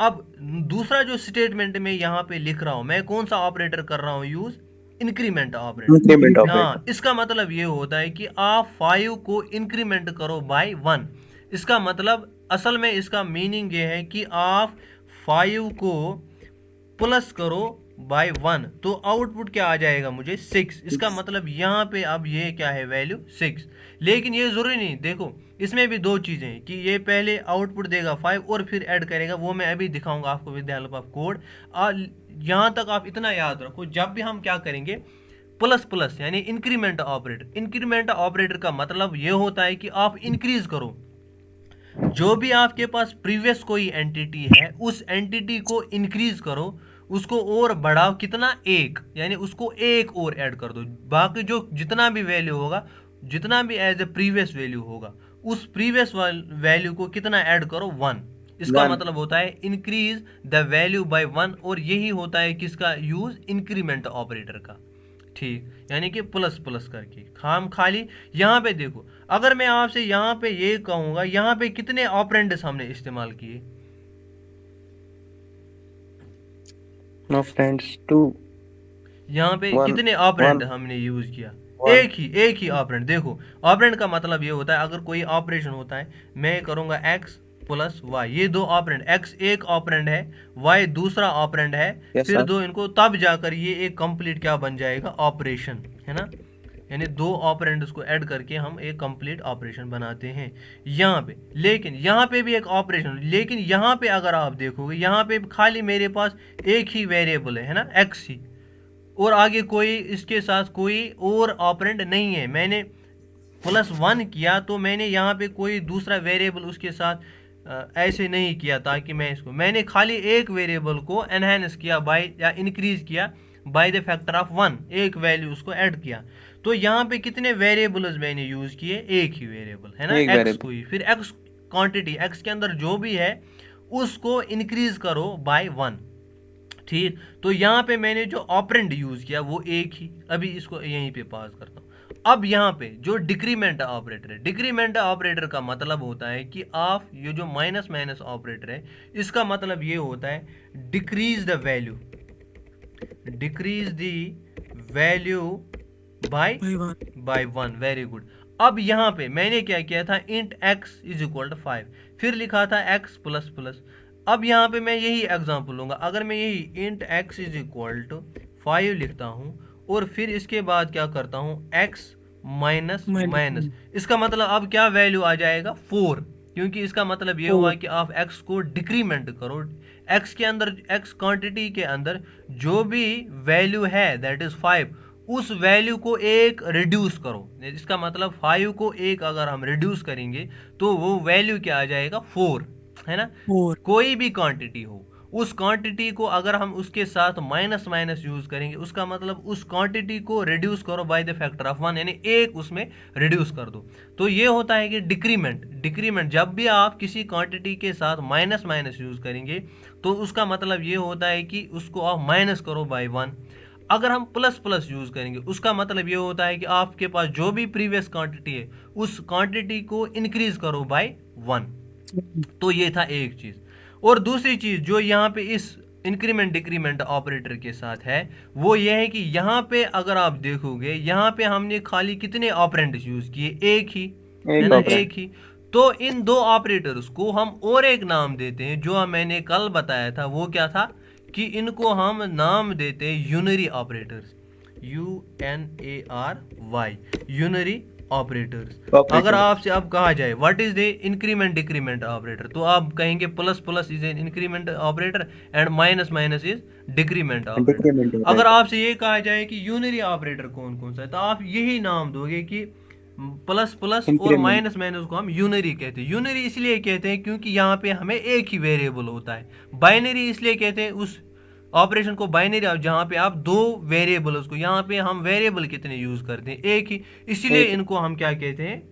अब दूसरा जो स्टेटमेंट में यहाँ पे लिख रहा हूँ, मैं कौन सा ऑपरेटर कर रहा हूँ यूज, इंक्रीमेंट ऑपरेटर। हाँ, इसका मतलब ये होता है कि आप 5 को इंक्रीमेंट करो बाय 1। इसका मतलब असल में इसका मीनिंग ये है कि आप 5 को प्लस करो बाय 1, तो आउटपुट क्या आ जाएगा मुझे, 6। इसका मतलब यहाँ पे अब ये क्या है, वैल्यू 6। लेकिन ये ज़रूरी नहीं, देखो इसमें भी दो चीज़ें हैं कि ये पहले आउटपुट देगा 5 और फिर ऐड करेगा, वो मैं अभी दिखाऊंगा आपको with the help of code. यहाँ तक आप इतना याद रखो, जब भी हम क्या करेंगे प्लस प्लस यानी इंक्रीमेंट ऑपरेटर, इंक्रीमेंट ऑपरेटर का मतलब ये होता है कि आप इंक्रीज करो, जो भी आपके पास प्रीवियस कोई एंटिटी है उस एंटिटी को इंक्रीज करो, उसको और बढ़ाओ कितना, 1, यानी उसको 1 और ऐड कर दो। बाकी जो जितना भी वैल्यू होगा, जितना भी एज ए प्रीवियस वैल्यू होगा, उस प्रीवियस वैल्यू को कितना ऐड करो, 1। इसका मतलब होता है इंक्रीज द वैल्यू बाय 1, और यही होता है किसका यूज, इंक्रीमेंट ऑपरेटर का। ठीक, यानी कि प्लस प्लस करके हम खाली यहाँ पे देखो, अगर मैं आपसे यहाँ पे ये कहूँगा, यहाँ पे कितने ऑपरेंड्स हमने इस्तेमाल किए, नो फ्रेंड्स 2, यहाँ पे कितने ऑपरेंड हमने यूज किया, एक ही ऑपरेंड। देखो ऑपरेंड का मतलब ये होता है, अगर कोई ऑपरेशन होता है, मैं करूँगा x प्लस वाई, ये दो ऑपरेंड, x एक ऑपरेंड है, y दूसरा ऑपरेंड है, फिर दो इनको, तब जाकर ये एक कंप्लीट क्या बन जाएगा, ऑपरेशन, है ना। यानी दो ऑपरेंड्स को ऐड करके हम एक कंप्लीट ऑपरेशन बनाते हैं यहाँ पे। लेकिन यहाँ पे भी एक ऑपरेशन, लेकिन यहाँ पे अगर आप देखोगे, यहाँ पे खाली मेरे पास एक ही वेरिएबल है ना, x ही, और आगे कोई इसके साथ कोई और ऑपरेंड नहीं है। मैंने +1 किया तो मैंने यहाँ पे कोई दूसरा वेरिएबल उसके साथ ऐसे नहीं किया, ताकि मैंने खाली एक वेरिएबल को एनहांस किया बाय या इंक्रीज किया बाय द फैक्टर ऑफ 1, एक वैल्यू उसको ऐड किया। तो यहाँ पे कितने वेरिएबल्स मैंने यूज किए, एक ही वेरिएबल है ना, एक्स को ही। फिर एक्स क्वांटिटी, एक्स के अंदर जो भी है उसको इंक्रीज करो बाय 1। ठीक, तो यहाँ पे मैंने जो ऑपरेंड यूज किया वो एक ही, अभी इसको यहीं पे पास करता हूँ। अब यहाँ पे जो डिक्रीमेंट ऑपरेटर है, डिक्रीमेंट ऑपरेटर का मतलब होता है कि आप ये जो माइनस माइनस ऑपरेटर है, इसका मतलब ये होता है decrease the value, decrease the value by 1। Very good. अब यहाँ पे मैंने क्या किया था, int x is equal to 5, फिर लिखा था x प्लस प्लस। अब यहाँ पे मैं यही एग्जांपल लूँगा, अगर मैं यही int x is equal to 5 लिखता हूँ और फिर इसके बाद क्या करता हूँ, x माइनस माइनस, इसका मतलब अब क्या वैल्यू आ जाएगा, 4, क्योंकि इसका मतलब ये हुआ कि आप x को डिक्रीमेंट करो। x के अंदर, x क्वांटिटी के अंदर जो भी वैल्यू है दैट इज 5, उस वैल्यू को एक रिड्यूस करो। इसका मतलब 5 को एक अगर हम रिड्यूस करेंगे तो वो वैल्यू क्या आ जाएगा 4, है ना। फोर। कोई भी क्वांटिटी हो, उस क्वांटिटी को अगर हम उसके साथ माइनस माइनस यूज करेंगे, उसका मतलब उस क्वांटिटी को रिड्यूस करो बाय द फैक्टर ऑफ 1, यानी एक उसमें रिड्यूस कर दो। तो ये होता है कि डिक्रीमेंट। डिक्रीमेंट जब भी आप किसी क्वांटिटी के साथ माइनस माइनस यूज करेंगे तो उसका मतलब ये होता है कि उसको आप माइनस करो बाय 1। अगर हम प्लस प्लस यूज करेंगे उसका मतलब ये होता है कि आपके पास जो भी प्रीवियस क्वांटिटी है उस क्वांटिटी को इंक्रीज करो बाय 1। तो ये था एक चीज। और दूसरी चीज जो यहाँ पे इस इंक्रीमेंट डिक्रीमेंट ऑपरेटर के साथ है वो ये है कि यहाँ पे अगर आप देखोगे यहाँ पे हमने खाली कितने ऑपरेंड यूज किए, एक ही, है ना, operand। एक ही। तो इन दो ऑपरेटर्स को हम और एक नाम देते हैं जो मैंने कल बताया था, वो क्या था कि इनको हम नाम देते हैं unary operators, UNARY, unary operators. अगर आपसे अब कहा जाए what is the increment decrement operator, तो आप कहेंगे plus plus is an increment operator and minus minus is decrement operator. Decrement अगर operator। आपसे ये कहा जाए कि यूनरी ऑपरेटर कौन कौन सा है, तो आप यही नाम दोगे कि प्लस प्लस और Increment। माइनस माइनस को हम यूनरी कहते हैं। यूनरी इसलिए कहते हैं क्योंकि यहाँ पे हमें एक ही वेरिएबल होता है। बाइनरी इसलिए कहते हैं उस ऑपरेशन को, बाइनरी जहाँ पे आप दो वेरिएबल्स को, यहाँ पे हम वेरिएबल कितने यूज करते हैं, एक ही, इसलिए एक। इनको हम क्या कहते हैं,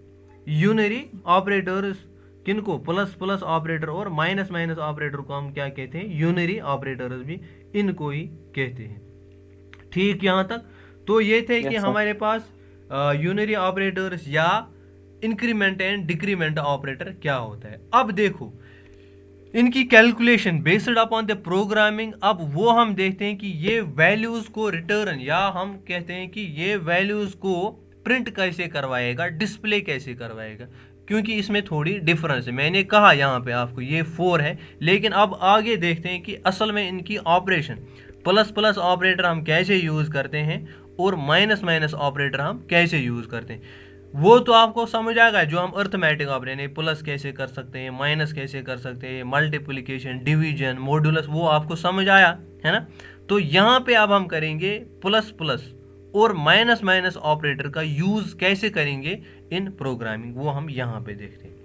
यूनरी ऑपरेटर्स। किनको, प्लस प्लस ऑपरेटर और माइनस माइनस ऑपरेटर को हम क्या कहते हैं, यूनरी ऑपरेटर्स भी इनको ही कहते हैं। ठीक यहाँ तक। तो ये थे कि Yes, sir। हमारे पास यूनरी ऑपरेटर्स या इंक्रीमेंट एंड डिक्रीमेंट ऑपरेटर क्या होता है। अब देखो इनकी calculation based upon the programming. अब वो हम देखते हैं कि ये वैल्यूज को रिटर्न, या हम कहते हैं कि ये वैल्यूज को प्रिंट कैसे करवाएगा, डिस्प्ले कैसे करवाएगा, क्योंकि इसमें थोड़ी डिफरेंस है। मैंने कहा यहाँ पे आपको ये 4 है, लेकिन अब आगे देखते हैं कि असल में इनकी ऑपरेशन, प्लस प्लस ऑपरेटर हम कैसे यूज़ करते हैं और माइनस माइनस ऑपरेटर हम कैसे यूज़ करते हैं। वो तो आपको समझ आएगा जो हम अर्थमेटिक ऑपरेटर, प्लस कैसे कर सकते हैं, माइनस कैसे कर सकते हैं, मल्टीप्लिकेशन, डिवीजन, मॉडुलस, वो आपको समझ आया है ना। तो यहाँ पे अब हम करेंगे प्लस प्लस और माइनस माइनस ऑपरेटर का यूज़ कैसे करेंगे इन प्रोग्रामिंग, वो हम यहाँ पे देखते हैं।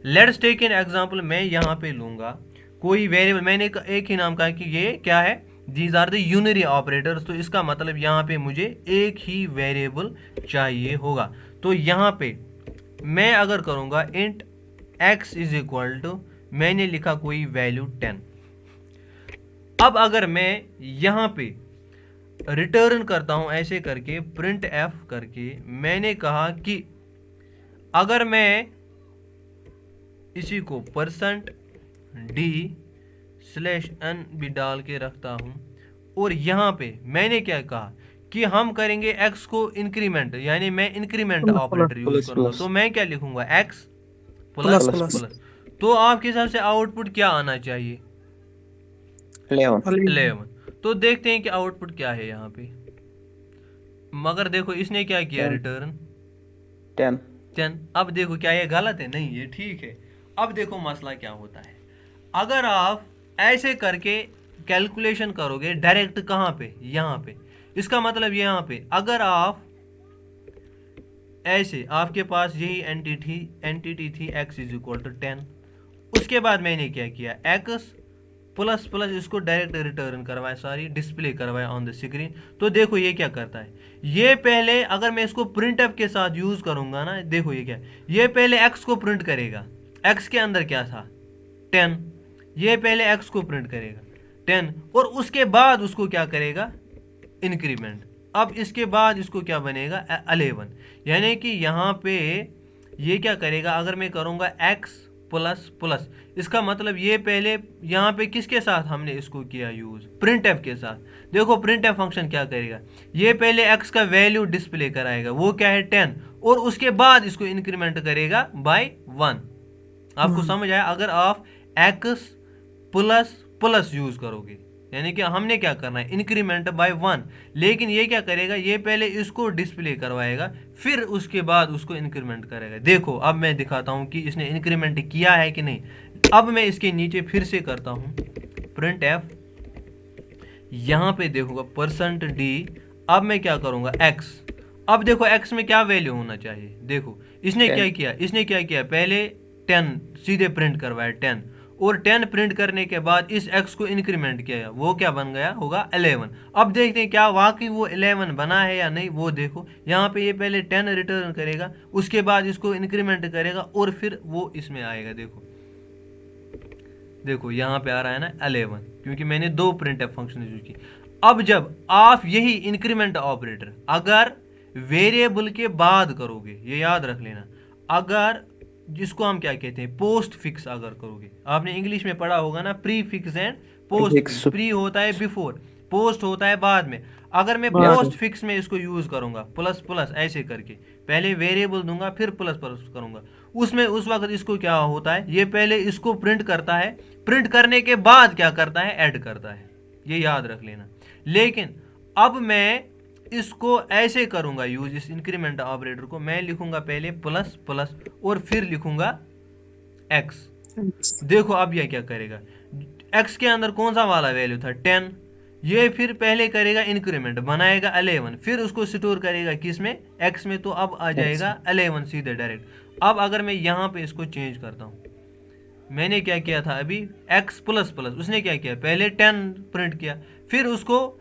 Let's take an example. मैं यहाँ पे लूँगा कोई वेरिएबल, मैंने एक ही नाम कहा कि ये क्या है, these are the unary operators. तो इसका मतलब यहाँ पे मुझे एक ही वेरिएबल चाहिए होगा। तो यहाँ पे मैं अगर करूँगा int x is equal to, मैंने लिखा कोई वैल्यू 10। अब अगर मैं यहाँ पे रिटर्न करता हूँ ऐसे करके प्रिंट f करके, मैंने कहा कि अगर मैं इसी को %d/n भी डाल के रखता हूँ और यहाँ पे मैंने क्या कहा कि हम करेंगे x को इंक्रीमेंट, यानी मैं increment plus operator use plus करूँगा। प्लस। तो मैं क्या लिखूंगा, x plus plus plus. Plus. तो आपके हिसाब से आउटपुट क्या आना चाहिए, 11। 11। तो देखते हैं कि आउटपुट क्या है यहाँ पे। मगर देखो इसने क्या किया, 10। रिटर्न 10। 10। अब देखो क्या ये गलत है, नहीं ये ठीक है। अब देखो मसला क्या होता है, अगर आप ऐसे करके कैलकुलेशन करोगे डायरेक्ट कहाँ पे, यहाँ पे, इसका मतलब यहाँ पे अगर आप ऐसे, आपके पास यही एंटिटी थी x इज इक्वल टू 10, उसके बाद मैंने क्या किया, x प्लस प्लस इसको डायरेक्ट रिटर्न करवाया, सॉरी डिस्प्ले करवाया ऑन द स्क्रीन। तो देखो ये क्या करता है, ये पहले अगर मैं इसको प्रिंट एफ के साथ यूज करूंगा ना, देखो ये क्या, ये पहले x को प्रिंट करेगा, x के अंदर क्या था 10, ये पहले x को प्रिंट करेगा 10 और उसके बाद उसको क्या करेगा, इंक्रीमेंट। अब इसके बाद इसको क्या बनेगा 11, यानी कि यहाँ पे ये क्या करेगा, अगर मैं करूँगा x प्लस प्लस, इसका मतलब ये पहले यहाँ पे किसके साथ हमने इसको किया यूज, प्रिंट एफ के साथ। देखो प्रिंट एफ फंक्शन क्या करेगा, ये पहले x का वैल्यू डिस्प्ले कराएगा, वो क्या है 10, और उसके बाद इसको इंक्रीमेंट करेगा बाय 1। आपको समझ आया, अगर आप x प्लस प्लस यूज करोगे, यानी कि हमने क्या करना है, इंक्रीमेंट बाय 1, लेकिन ये क्या करेगा, ये पहले इसको डिस्प्ले करवाएगा फिर उसके बाद उसको इंक्रीमेंट करेगा। देखो अब मैं दिखाता हूँ कि इसने इंक्रीमेंट किया है कि नहीं। अब मैं इसके नीचे फिर से करता हूँ प्रिंट एफ, यहाँ पे देखोगा %d, अब मैं क्या करूँगा x। अब देखो x में क्या वैल्यू होना चाहिए, देखो इसने 10 क्या किया पहले 10 सीधे प्रिंट करवाया 10, और 10 प्रिंट करने के बाद इस x को इंक्रीमेंट किया, वो क्या बन गया होगा 11। अब देखते हैं क्या वाकई वो 11 बना है या नहीं, वो देखो यहाँ पे ये पहले 10 रिटर्न करेगा, उसके बाद इसको इंक्रीमेंट करेगा और फिर वो इसमें आएगा। देखो यहाँ पे आ रहा है ना 11, क्योंकि मैंने दो प्रिंट एफ फंक्शन यूज की। अब जब आप यही इंक्रीमेंट ऑपरेटर अगर वेरिएबल के बाद करोगे, ये याद रख लेना, अगर जिसको हम क्या कहते हैं पोस्ट फिक्स अगर करोगे, आपने इंग्लिश में पढ़ा होगा ना pre fix and post fix. Prefix. Pre होता है बिफोर, पोस्ट होता है बाद में। अगर मैं बाद पोस्ट फिक्स में इसको यूज करूंगा प्लस प्लस ऐसे करके, पहले वेरिएबल दूंगा फिर प्लस प्लस करूंगा, उसमें उस वक्त इसको क्या होता है, ये पहले इसको प्रिंट करता है, प्रिंट करने के बाद क्या करता है ऐड करता है, ये याद रख लेना। लेकिन अब मैं इसको ऐसे करूंगा यूज, इस इंक्रीमेंट ऑपरेटर को मैं लिखूंगा पहले प्लस प्लस और फिर लिखूंगा x। देखो अब यह क्या करेगा, x के अंदर कौन सा वाला वैल्यू था 10, ये फिर पहले करेगा इंक्रीमेंट बनाएगा 11, फिर उसको स्टोर करेगा किस में x में, तो अब आ जाएगा 11 सीधे डायरेक्ट। अब अगर मैं यहाँ पे इसको चेंज करता हूँ, मैंने क्या किया था अभी x प्लस प्लस, उसने क्या किया पहले 10 प्रिंट किया, फिर उसको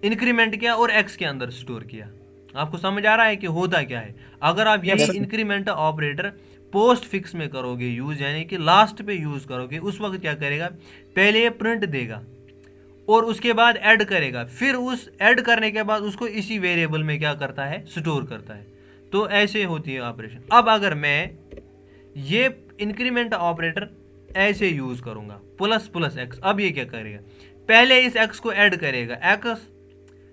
इंक्रीमेंट किया और x के अंदर स्टोर किया। आपको समझ आ रहा है कि होता क्या है, अगर आप Yes, यही sir. Increment operator post fix में करोगे यूज, यानी कि लास्ट पे यूज करोगे, उस वक्त क्या करेगा पहले ये प्रिंट देगा और उसके बाद ऐड करेगा, फिर उस ऐड करने के बाद उसको इसी वेरिएबल में क्या करता है स्टोर करता है। तो ऐसे होती है ऑपरेशन। अब अगर मैं ये इंक्रीमेंट ऑपरेटर ऐसे यूज करूंगा प्लस प्लस एक्स, अब ये क्या करेगा पहले इस एक्स को ऐड करेगा, एक्स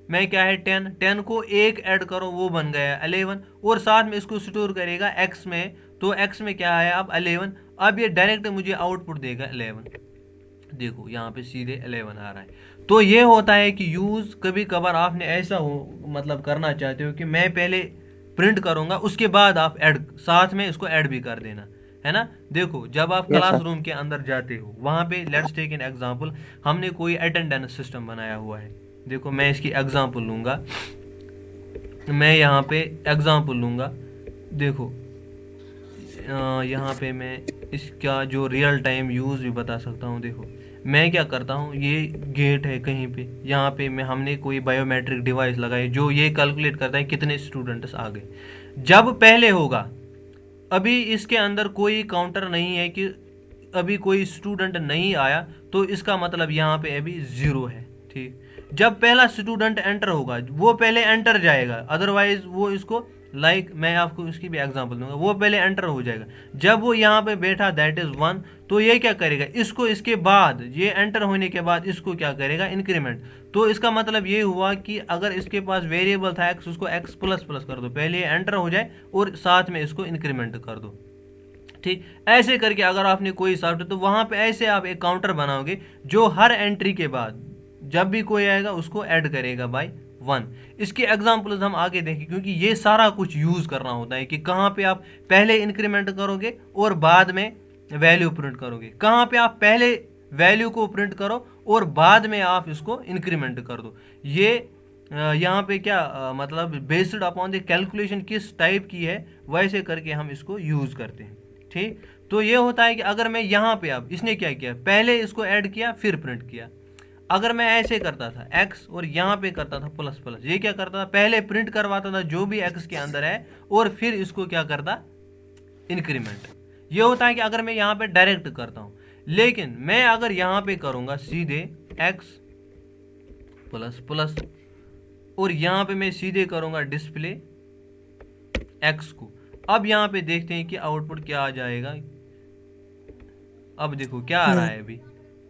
में क्या है 10, 10 को एक ऐड करो वो बन गया 11, और साथ में इसको स्टोर करेगा एक्स में, तो एक्स में क्या है अब 11। अब ये डायरेक्ट मुझे आउटपुट देगा 11, देखो यहाँ पे सीधे 11 आ रहा है। तो ये होता है कि यूज कभी कभार आपने ऐसा हो मतलब करना चाहते हो कि मैं पहले प्रिंट करूंगा उसके बाद आप ऐड साथ में इसको ऐड भी कर देना, है ना। देखो जब आप Yes, sir. क्लासरूम के अंदर जाते हो वहां पे लेट्स टेक एन एग्जांपल, हमने कोई अटेंडेंस सिस्टम बनाया हुआ है। देखो मैं इसकी एग्जांपल लूंगा, मैं यहाँ पे एग्जांपल लूंगा, देखो यहाँ पे मैं इसका जो रियल टाइम यूज़ भी बता सकता हूँ। देखो मैं क्या करता हूँ, ये गेट है कहीं पे, यहाँ पे मैं हमने कोई बायोमेट्रिक डिवाइस लगाई जो ये कैलकुलेट करता है कितने स्टूडेंट्स आ गए। जब पहले होगा, अभी इसके अंदर कोई काउंटर नहीं है कि अभी कोई स्टूडेंट नहीं आया, तो इसका मतलब यहाँ पे अभी 0 है, ठीक। जब पहला स्टूडेंट एंटर होगा वो पहले एंटर जाएगा, अदरवाइज वो इसको मैं आपको इसकी भी एग्जांपल दूंगा, वो पहले एंटर हो जाएगा। जब वो यहाँ पे बैठा दैट इज 1, तो ये क्या करेगा इसको, इसके बाद ये एंटर होने के बाद इसको क्या करेगा इंक्रीमेंट। तो इसका मतलब ये हुआ कि अगर इसके पास वेरिएबल था x, उसको x प्लस प्लस कर दो, पहले ये एंटर हो जाए और साथ में इसको इंक्रीमेंट कर दो, ठीक। ऐसे करके अगर आपने कोई सॉफ्टवेयर, तो वहां पे ऐसे आप एक काउंटर बनाओगे जो हर एंट्री के बाद जब भी कोई आएगा उसको ऐड करेगा बाय 1। इसके एग्जांपल्स हम आगे देखें, क्योंकि ये सारा कुछ यूज करना होता है कि कहाँ पे आप पहले इंक्रीमेंट करोगे और बाद में वैल्यू प्रिंट करोगे, कहाँ पे आप पहले वैल्यू को प्रिंट करो और बाद में आप इसको इंक्रीमेंट कर दो। ये यहाँ पे क्या मतलब बेस्ड अपॉन द कैलकुलेशन किस टाइप की है वैसे करके हम इसको यूज करते हैं, ठीक। तो ये होता है कि अगर मैं यहाँ पे, अब इसने क्या किया पहले इसको ऐड किया फिर प्रिंट किया, अगर मैं ऐसे करता था x और यहाँ पे करता था प्लस प्लस, ये क्या करता था पहले प्रिंट करवाता था जो भी x के अंदर है और फिर इसको क्या करता इंक्रीमेंट। ये होता है कि अगर मैं यहाँ पे डायरेक्ट करता हूँ, लेकिन मैं अगर यहाँ पे करूँगा सीधे x प्लस प्लस और यहाँ पे मैं सीधे करूँगा डिस्प्ले x को, अब यहाँ पे देखते हैं कि आउटपुट क्या आ जाएगा। अब देखो क्या आ रहा है अभी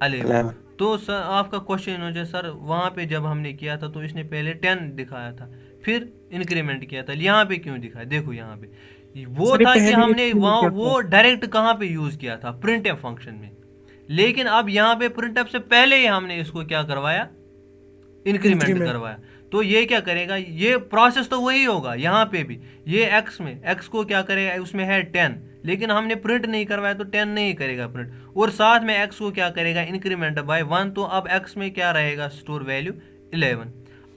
11। तो सर आपका क्वेश्चन हो जाए सर वहाँ पे जब हमने किया था तो इसने पहले 10 दिखाया था फिर इंक्रीमेंट किया था, यहाँ पे क्यों दिखाया, देखो यहाँ पे वो सर, ये था कि पहले हमने इसमें वहाँ क्या था? वो डायरेक्ट कहाँ पे यूज किया था प्रिंटफ फंक्शन में, लेकिन अब यहाँ पे प्रिंटफ से पहले ही हमने इसको क्या करवाया इंक्रीमेंट Increment. करवाया। तो ये क्या करेगा, ये प्रोसेस तो वही होगा यहाँ पे भी, ये x में x को क्या करेगा, उसमें है 10 लेकिन हमने प्रिंट नहीं करवाया तो 10 नहीं करेगा प्रिंट, और साथ में x को क्या करेगा इंक्रीमेंट बाय 1, तो अब x में क्या रहेगा स्टोर वैल्यू 11।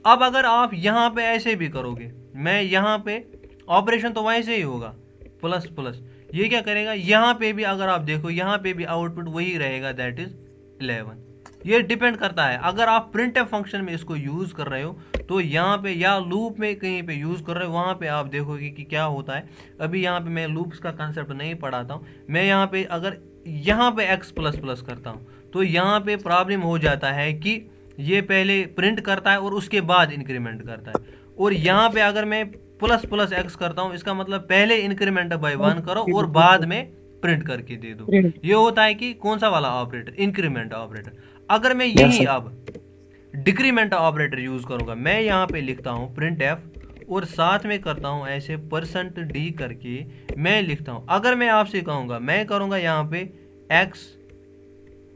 अब अगर आप यहाँ पे ऐसे भी करोगे, मैं यहाँ पे ऑपरेशन तो वैसे ही होगा, प्लस प्लस, ये क्या करेगा, यहाँ पे भी अगर आप देखो यहाँ पे भी आउटपुट वही रहेगा, दैट इज 11। ये डिपेंड करता है, अगर आप प्रिंट फंक्शन में इसको यूज़ कर रहे हो तो यहाँ पे या लूप में कहीं पे यूज़ कर रहे हो, वहाँ पे आप देखोगे कि क्या होता है। अभी यहाँ पे मैं लूप्स का कंसेप्ट नहीं पढ़ाता हूँ, मैं यहाँ पे अगर यहाँ पे x प्लस प्लस करता हूँ तो यहाँ पे प्रॉब्लम हो जाता है कि ये पहले प्रिंट करता है और उसके बाद इंक्रीमेंट करता है, और यहाँ पे अगर मैं प्लस प्लस एक्स करता हूँ, इसका मतलब पहले इंक्रीमेंट बाय 1 करो और बाद में प्रिंट करके दे दो। ये होता है कि कौन सा वाला ऑपरेटर, इंक्रीमेंट ऑपरेटर। अगर मैं यही sir. अब डिक्रीमेंट ऑपरेटर यूज करूंगा, मैं यहाँ पे लिखता हूँ प्रिंट एफ और साथ में करता हूँ ऐसे %d करके मैं लिखता हूँ। अगर मैं आपसे कहूँगा, मैं करूँगा यहाँ पे x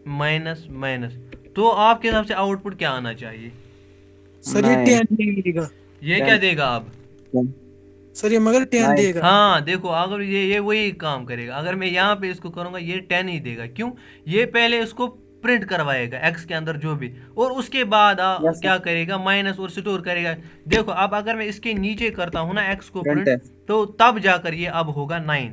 माइनस माइनस, तो आपके हिसाब से आउटपुट क्या आना चाहिए? सर ये 9 10 देगा। ये क्या देगा अब? सर ये मगर 10 9 देगा। हाँ देखो, अगर ये वही काम करेगा। अगर मैं यहाँ पे इसको करूँगा ये 10 ही देगा। क्यों? ये पहले इसको प्रिंट करवाएगा x के अंदर जो भी, और उसके बाद Yes, sir. क्या करेगा, माइनस और स्टोर करेगा। देखो अब अगर मैं इसके नीचे करता हूँ ना x को Print प्रिंट, है। तो तब जाकर ये अब होगा 9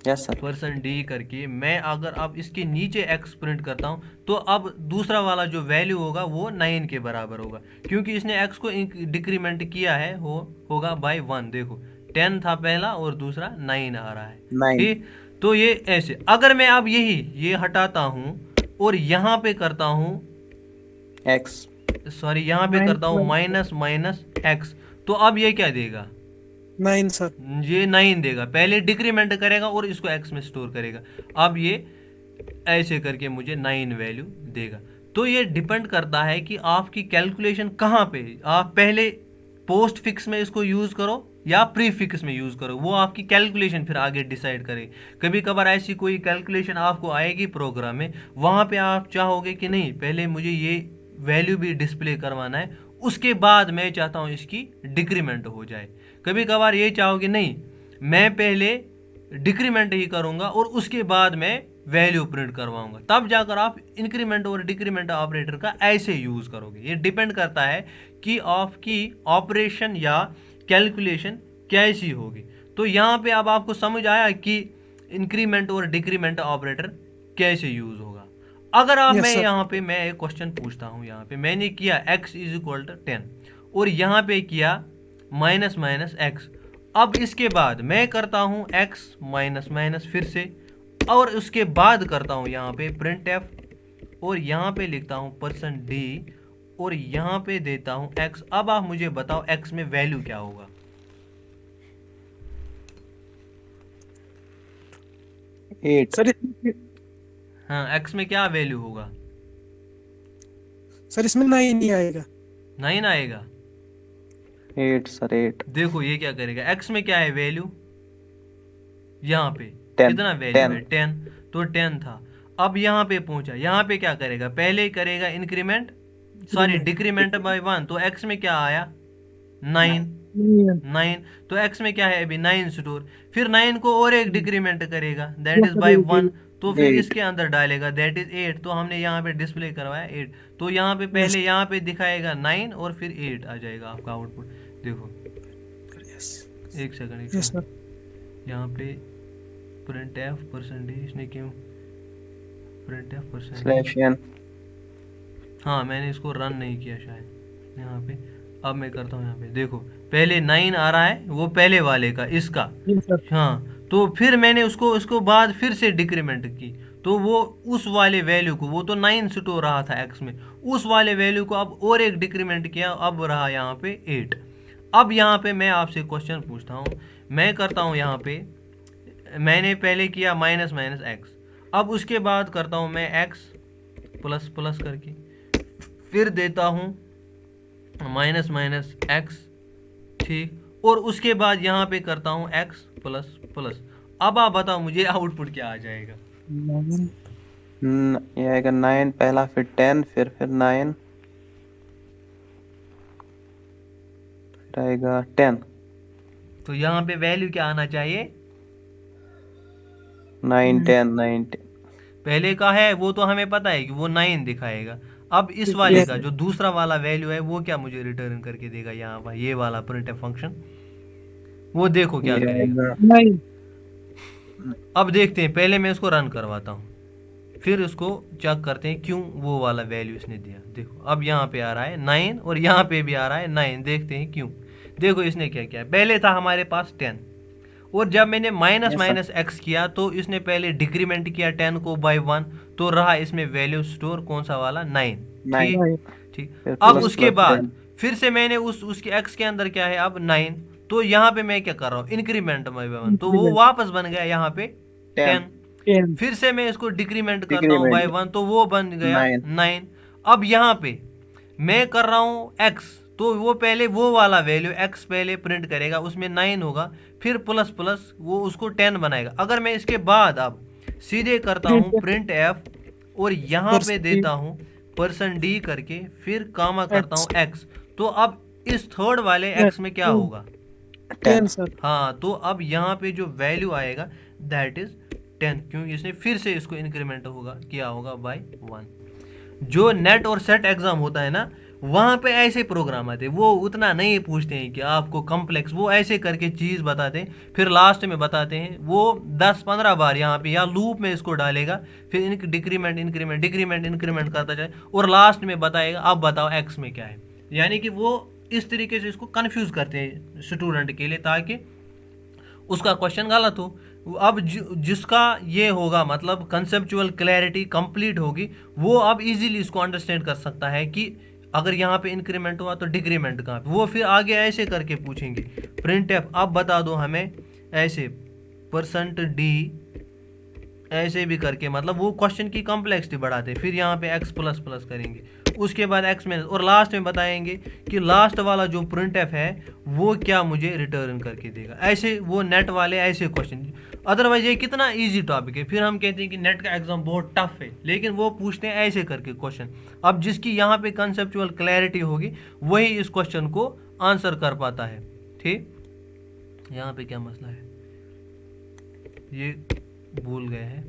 यस सर। %d करके। मैं अगर अब इसके नीचे x प्रिंट करता हूँ तो अब दूसरा वाला जो वैल्यू होगा वो 9 के बराबर होगा, क्योंकि इसने x को डिक्रीमेंट किया है, वो होगा बाय 1। देखो 10 था पहला और दूसरा 9 आ रहा है, 9 ठीक। तो ये ऐसे, अगर मैं अब ये हटाता हूँ और यहाँ पे करता हूँ एक्स, सॉरी यहाँ पे करता हूँ माइनस माइनस x, तो अब ये क्या देगा? 9 सर। ये 9 देगा। पहले डिक्रीमेंट करेगा और इसको x में स्टोर करेगा। अब ये ऐसे करके मुझे 9 वैल्यू देगा। तो ये डिपेंड करता है कि आपकी कैलकुलेशन कहाँ पे, आप पहले पोस्ट फिक्स में इसको यूज़ करो या प्री फिक्स में यूज़ करो, वो आपकी कैलकुलेशन फिर आगे डिसाइड करे। कभी कभार ऐसी कोई कैलकुलेशन आपको आएगी प्रोग्राम में, वहाँ पे आप चाहोगे कि नहीं पहले मुझे ये वैल्यू भी डिस्प्ले करवाना है, उसके बाद मैं चाहता हूँ इसकी डिक्रीमेंट हो जाए। कभी कभार ये चाहोगे नहीं मैं पहले डिक्रीमेंट ही करूँगा और उसके बाद मैं वैल्यू प्रिंट करवाऊंगा, तब जाकर आप इंक्रीमेंट और डिक्रीमेंट ऑपरेटर का ऐसे यूज़ करोगे। ये डिपेंड करता है कि आपकी ऑपरेशन या कैलकुलेशन कैसी होगी। तो यहाँ पे अब आपको समझ आया कि इंक्रीमेंट और डिक्रीमेंट ऑपरेटर कैसे यूज़ होगा। अगर आप Yes, मैं sir. यहाँ पे मैं एक क्वेश्चन पूछता हूँ, यहाँ पे मैंने किया x = 10 और यहाँ पे किया माइनस माइनस एक्स। अब इसके बाद मैं करता हूँ x माइनस माइनस फिर से, और उसके बाद करता हूँ यहाँ पे प्रिंट एफ और यहाँ पे लिखता हूँ %d और यहाँ पे देता हूँ x। अब आप मुझे बताओ x में वैल्यू क्या होगा? 8 सर हाँ, x में क्या वैल्यू होगा? सर इसमें 9 नहीं आएगा। 9 आएगा। 8 सर 8 देखो ये क्या करेगा, x में क्या है वैल्यू, यहाँ पे 10 कितना वैल्यू 10 है 10, तो 10 था। अब यहाँ पे पहुंचा, यहाँ पे क्या करेगा, पहले करेगा इंक्रीमेंट सॉरी डिक्रीमेंट बाय 1, तो x में क्या आया 9 9, तो x में क्या है अभी 9 स्टोर, फिर 9 को और एक डिक्रीमेंट करेगा दैट इज बाय 1, तो फिर 8 इसके अंदर डालेगा दैट इज 8। तो हमने यहाँ पे डिस्प्ले करवाया 8, तो यहाँ पे पहले यहाँ पे दिखाएगा 9 और फिर 8 आ जाएगा आपका आउटपुट। देखो एक सेकंड यस सर। यहाँ पे प्रिंट एफ %d, इसने क्यों print F slash %d, n हाँ मैंने इसको रन नहीं किया शायद यहाँ पे। अब मैं करता हूँ यहाँ पे, देखो पहले 9 आ रहा है वो पहले वाले का, इसका, हाँ। तो फिर मैंने उसको बाद फिर से डिक्रीमेंट की, तो वो उस वाले वैल्यू को, वो तो 9 स्टोर रहा था x में, उस वाले वैल्यू को अब और एक डिक्रीमेंट किया, अब रहा यहाँ पे 8। अब यहाँ पे मैं आपसे क्वेश्चन पूछता हूँ, मैं करता हूँ यहाँ पे, मैंने पहले किया माइनस माइनस एक्स, अब उसके बाद करता हूँ मैं x प्लस प्लस करके, फिर देता हूँ माइनस माइनस एक्स, ठीक, और उसके बाद यहाँ पे करता हूँ x प्लस प्लस। अब आप बताओ मुझे आउटपुट क्या आ जाएगा? ये आएगा 9 पहला, फिर 10, फिर 9, फिर आएगा 10। तो यहाँ पे वैल्यू क्या आना चाहिए? 9 10 9 10। पहले का है वो तो हमें पता है कि वो 9 दिखाएगा। अब इस वाले का जो दूसरा वाला वैल्यू है वो क्या मुझे रिटर्न करके देगा यहाँ पर, ये वाला प्रिंटफ फंक्शन, वो देखो क्या ये करेगा। आएगा 9 अब देखते हैं, पहले मैं इसको रन करवाता हूँ, फिर उसको चेक करते हैं क्यों वो वाला वैल्यू इसने दिया। देखो अब यहाँ पे आ रहा है 9 और यहाँ पे भी आ रहा है 9, देखते हैं क्यों। देखो इसने क्या किया, पहले था हमारे पास 10 और जब मैंने minus Yes, sir. Minus x किया तो इसने पहले डिक्रीमेंट किया 10 को बाय 1, तो रहा इसमें वैल्यू स्टोर कौन सा वाला 9। 9 ठीक ठीक। फिर अब प्लस उसके प्लस बाद 10 फिर से मैंने उसके एक्स के अंदर क्या है अब 9, तो यहाँ पे मैं क्या कर रहा हूँ इंक्रीमेंट बाय 1, तो वो वापस बन गया यहाँ पे 10। 10 फिर से मैं इसको डिक्रीमेंट करता हूँ बाय डिक्रीमेंट 1, तो वो बन गया 9 9। अब यहाँ पे मैं कर रहा हूँ x, तो वो पहले वो वाला वैल्यू x पहले प्रिंट करेगा, उसमें 9 होगा, फिर प्लस प्लस वो उसको 10 बनाएगा। अगर मैं इसके बाद अब सीधे करता हूँ प्रिंट f और यहाँ पे देता हूँ %d करके, फिर कामा करता हूँ x, तो अब इस थर्ड वाले x में क्या होगा 10 सर। हाँ, तो अब यहाँ पे जो वैल्यू आएगा दैट इज 10, क्योंकि इसने फिर से इसको इंक्रीमेंट होगा किया होगा बाय 1। जो नेट और सेट एग्जाम होता है ना, वहाँ पे ऐसे प्रोग्राम आते हैं, वो उतना नहीं पूछते हैं कि आपको कॉम्प्लेक्स, वो ऐसे करके चीज़ बताते हैं, फिर लास्ट में बताते हैं वो 10-15 बार यहाँ पे या लूप में इसको डालेगा, फिर इनकी डिक्रीमेंट इंक्रीमेंट डिक्रीमेंट इंक्रीमेंट करता जाए और लास्ट में बताएगा अब बताओ एक्स में क्या है। यानी कि वो इस तरीके से इसको कंफ्यूज करते हैं स्टूडेंट के लिए, ताकि उसका क्वेश्चन गलत हो। अब जिसका ये होगा मतलब कंसेप्चुअल क्लैरिटी कंप्लीट होगी, वो अब इजीली इसको अंडरस्टैंड कर सकता है कि अगर यहाँ पे इंक्रीमेंट हुआ तो डिक्रीमेंट कहाँ पे। वो फिर आगे ऐसे करके पूछेंगे प्रिंट एफ अब बता दो हमें ऐसे %d ऐसे भी करके, मतलब वो क्वेश्चन की कॉम्प्लेक्सिटी बढ़ाते हैं। फिर यहाँ पे x प्लस प्लस करेंगे, उसके बाद x माइनस, और लास्ट में बताएंगे कि लास्ट वाला जो प्रिंट एफ है वो क्या मुझे रिटर्न करके देगा। ऐसे वो नेट वाले ऐसे क्वेश्चन, अदरवाइज ये कितना इजी टॉपिक है। फिर हम कहते हैं कि नेट का एग्जाम बहुत टफ है, लेकिन वो पूछते हैं ऐसे करके क्वेश्चन। अब जिसकी यहाँ पे कंसेप्चुअल क्लैरिटी होगी वही इस क्वेश्चन को आंसर कर पाता है। ठीक, यहाँ पे क्या मसला है ये भूल गए हैं।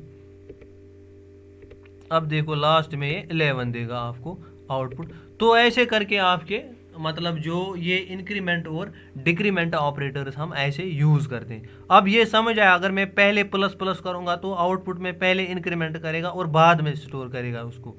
अब देखो लास्ट में ये 11 देगा आपको आउटपुट। तो ऐसे करके आपके मतलब जो ये इंक्रीमेंट और डिक्रीमेंट ऑपरेटर्स हम ऐसे यूज़ करते हैं। अब ये समझ आया, अगर मैं पहले प्लस प्लस करूँगा तो आउटपुट में पहले इंक्रीमेंट करेगा और बाद में स्टोर करेगा उसको,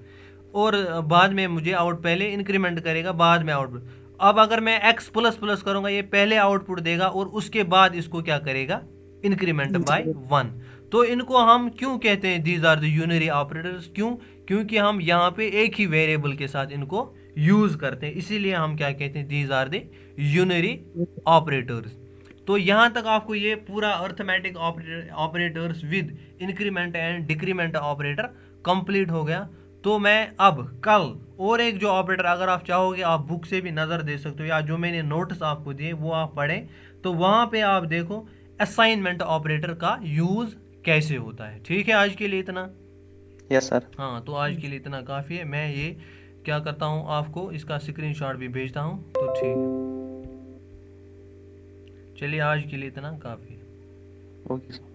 और बाद में मुझे पहले इंक्रीमेंट करेगा बाद में आउटपुट। अब अगर मैं x प्लस प्लस करूँगा, ये पहले आउटपुट देगा और उसके बाद इसको क्या करेगा इंक्रीमेंट बाय 1। तो इनको हम क्यों कहते हैं these are the unary operators, क्यों? क्योंकि हम यहाँ पे एक ही वेरिएबल के साथ इनको यूज करते हैं, इसीलिए हम क्या कहते हैं these are the unary operators. तो यहाँ तक आपको ये पूरा arithmetic operators with increment and decrement operator complete हो गया। तो मैं अब कल और एक जो ऑपरेटर, अगर आप चाहोगे आप बुक से भी नज़र दे सकते हो, या जो मैंने नोट्स आपको दिए वो आप पढ़ें, तो वहाँ पे आप देखो असाइनमेंट ऑपरेटर का यूज़ कैसे होता है। ठीक है, आज के लिए इतना। Yes sir. हाँ, तो आज के लिए इतना काफ़ी है। मैं ये क्या करता हूँ आपको इसका स्क्रीनशॉट भी भेजता हूँ, तो ठीक है। चलिए आज के लिए इतना काफ़ी है। Okay sir.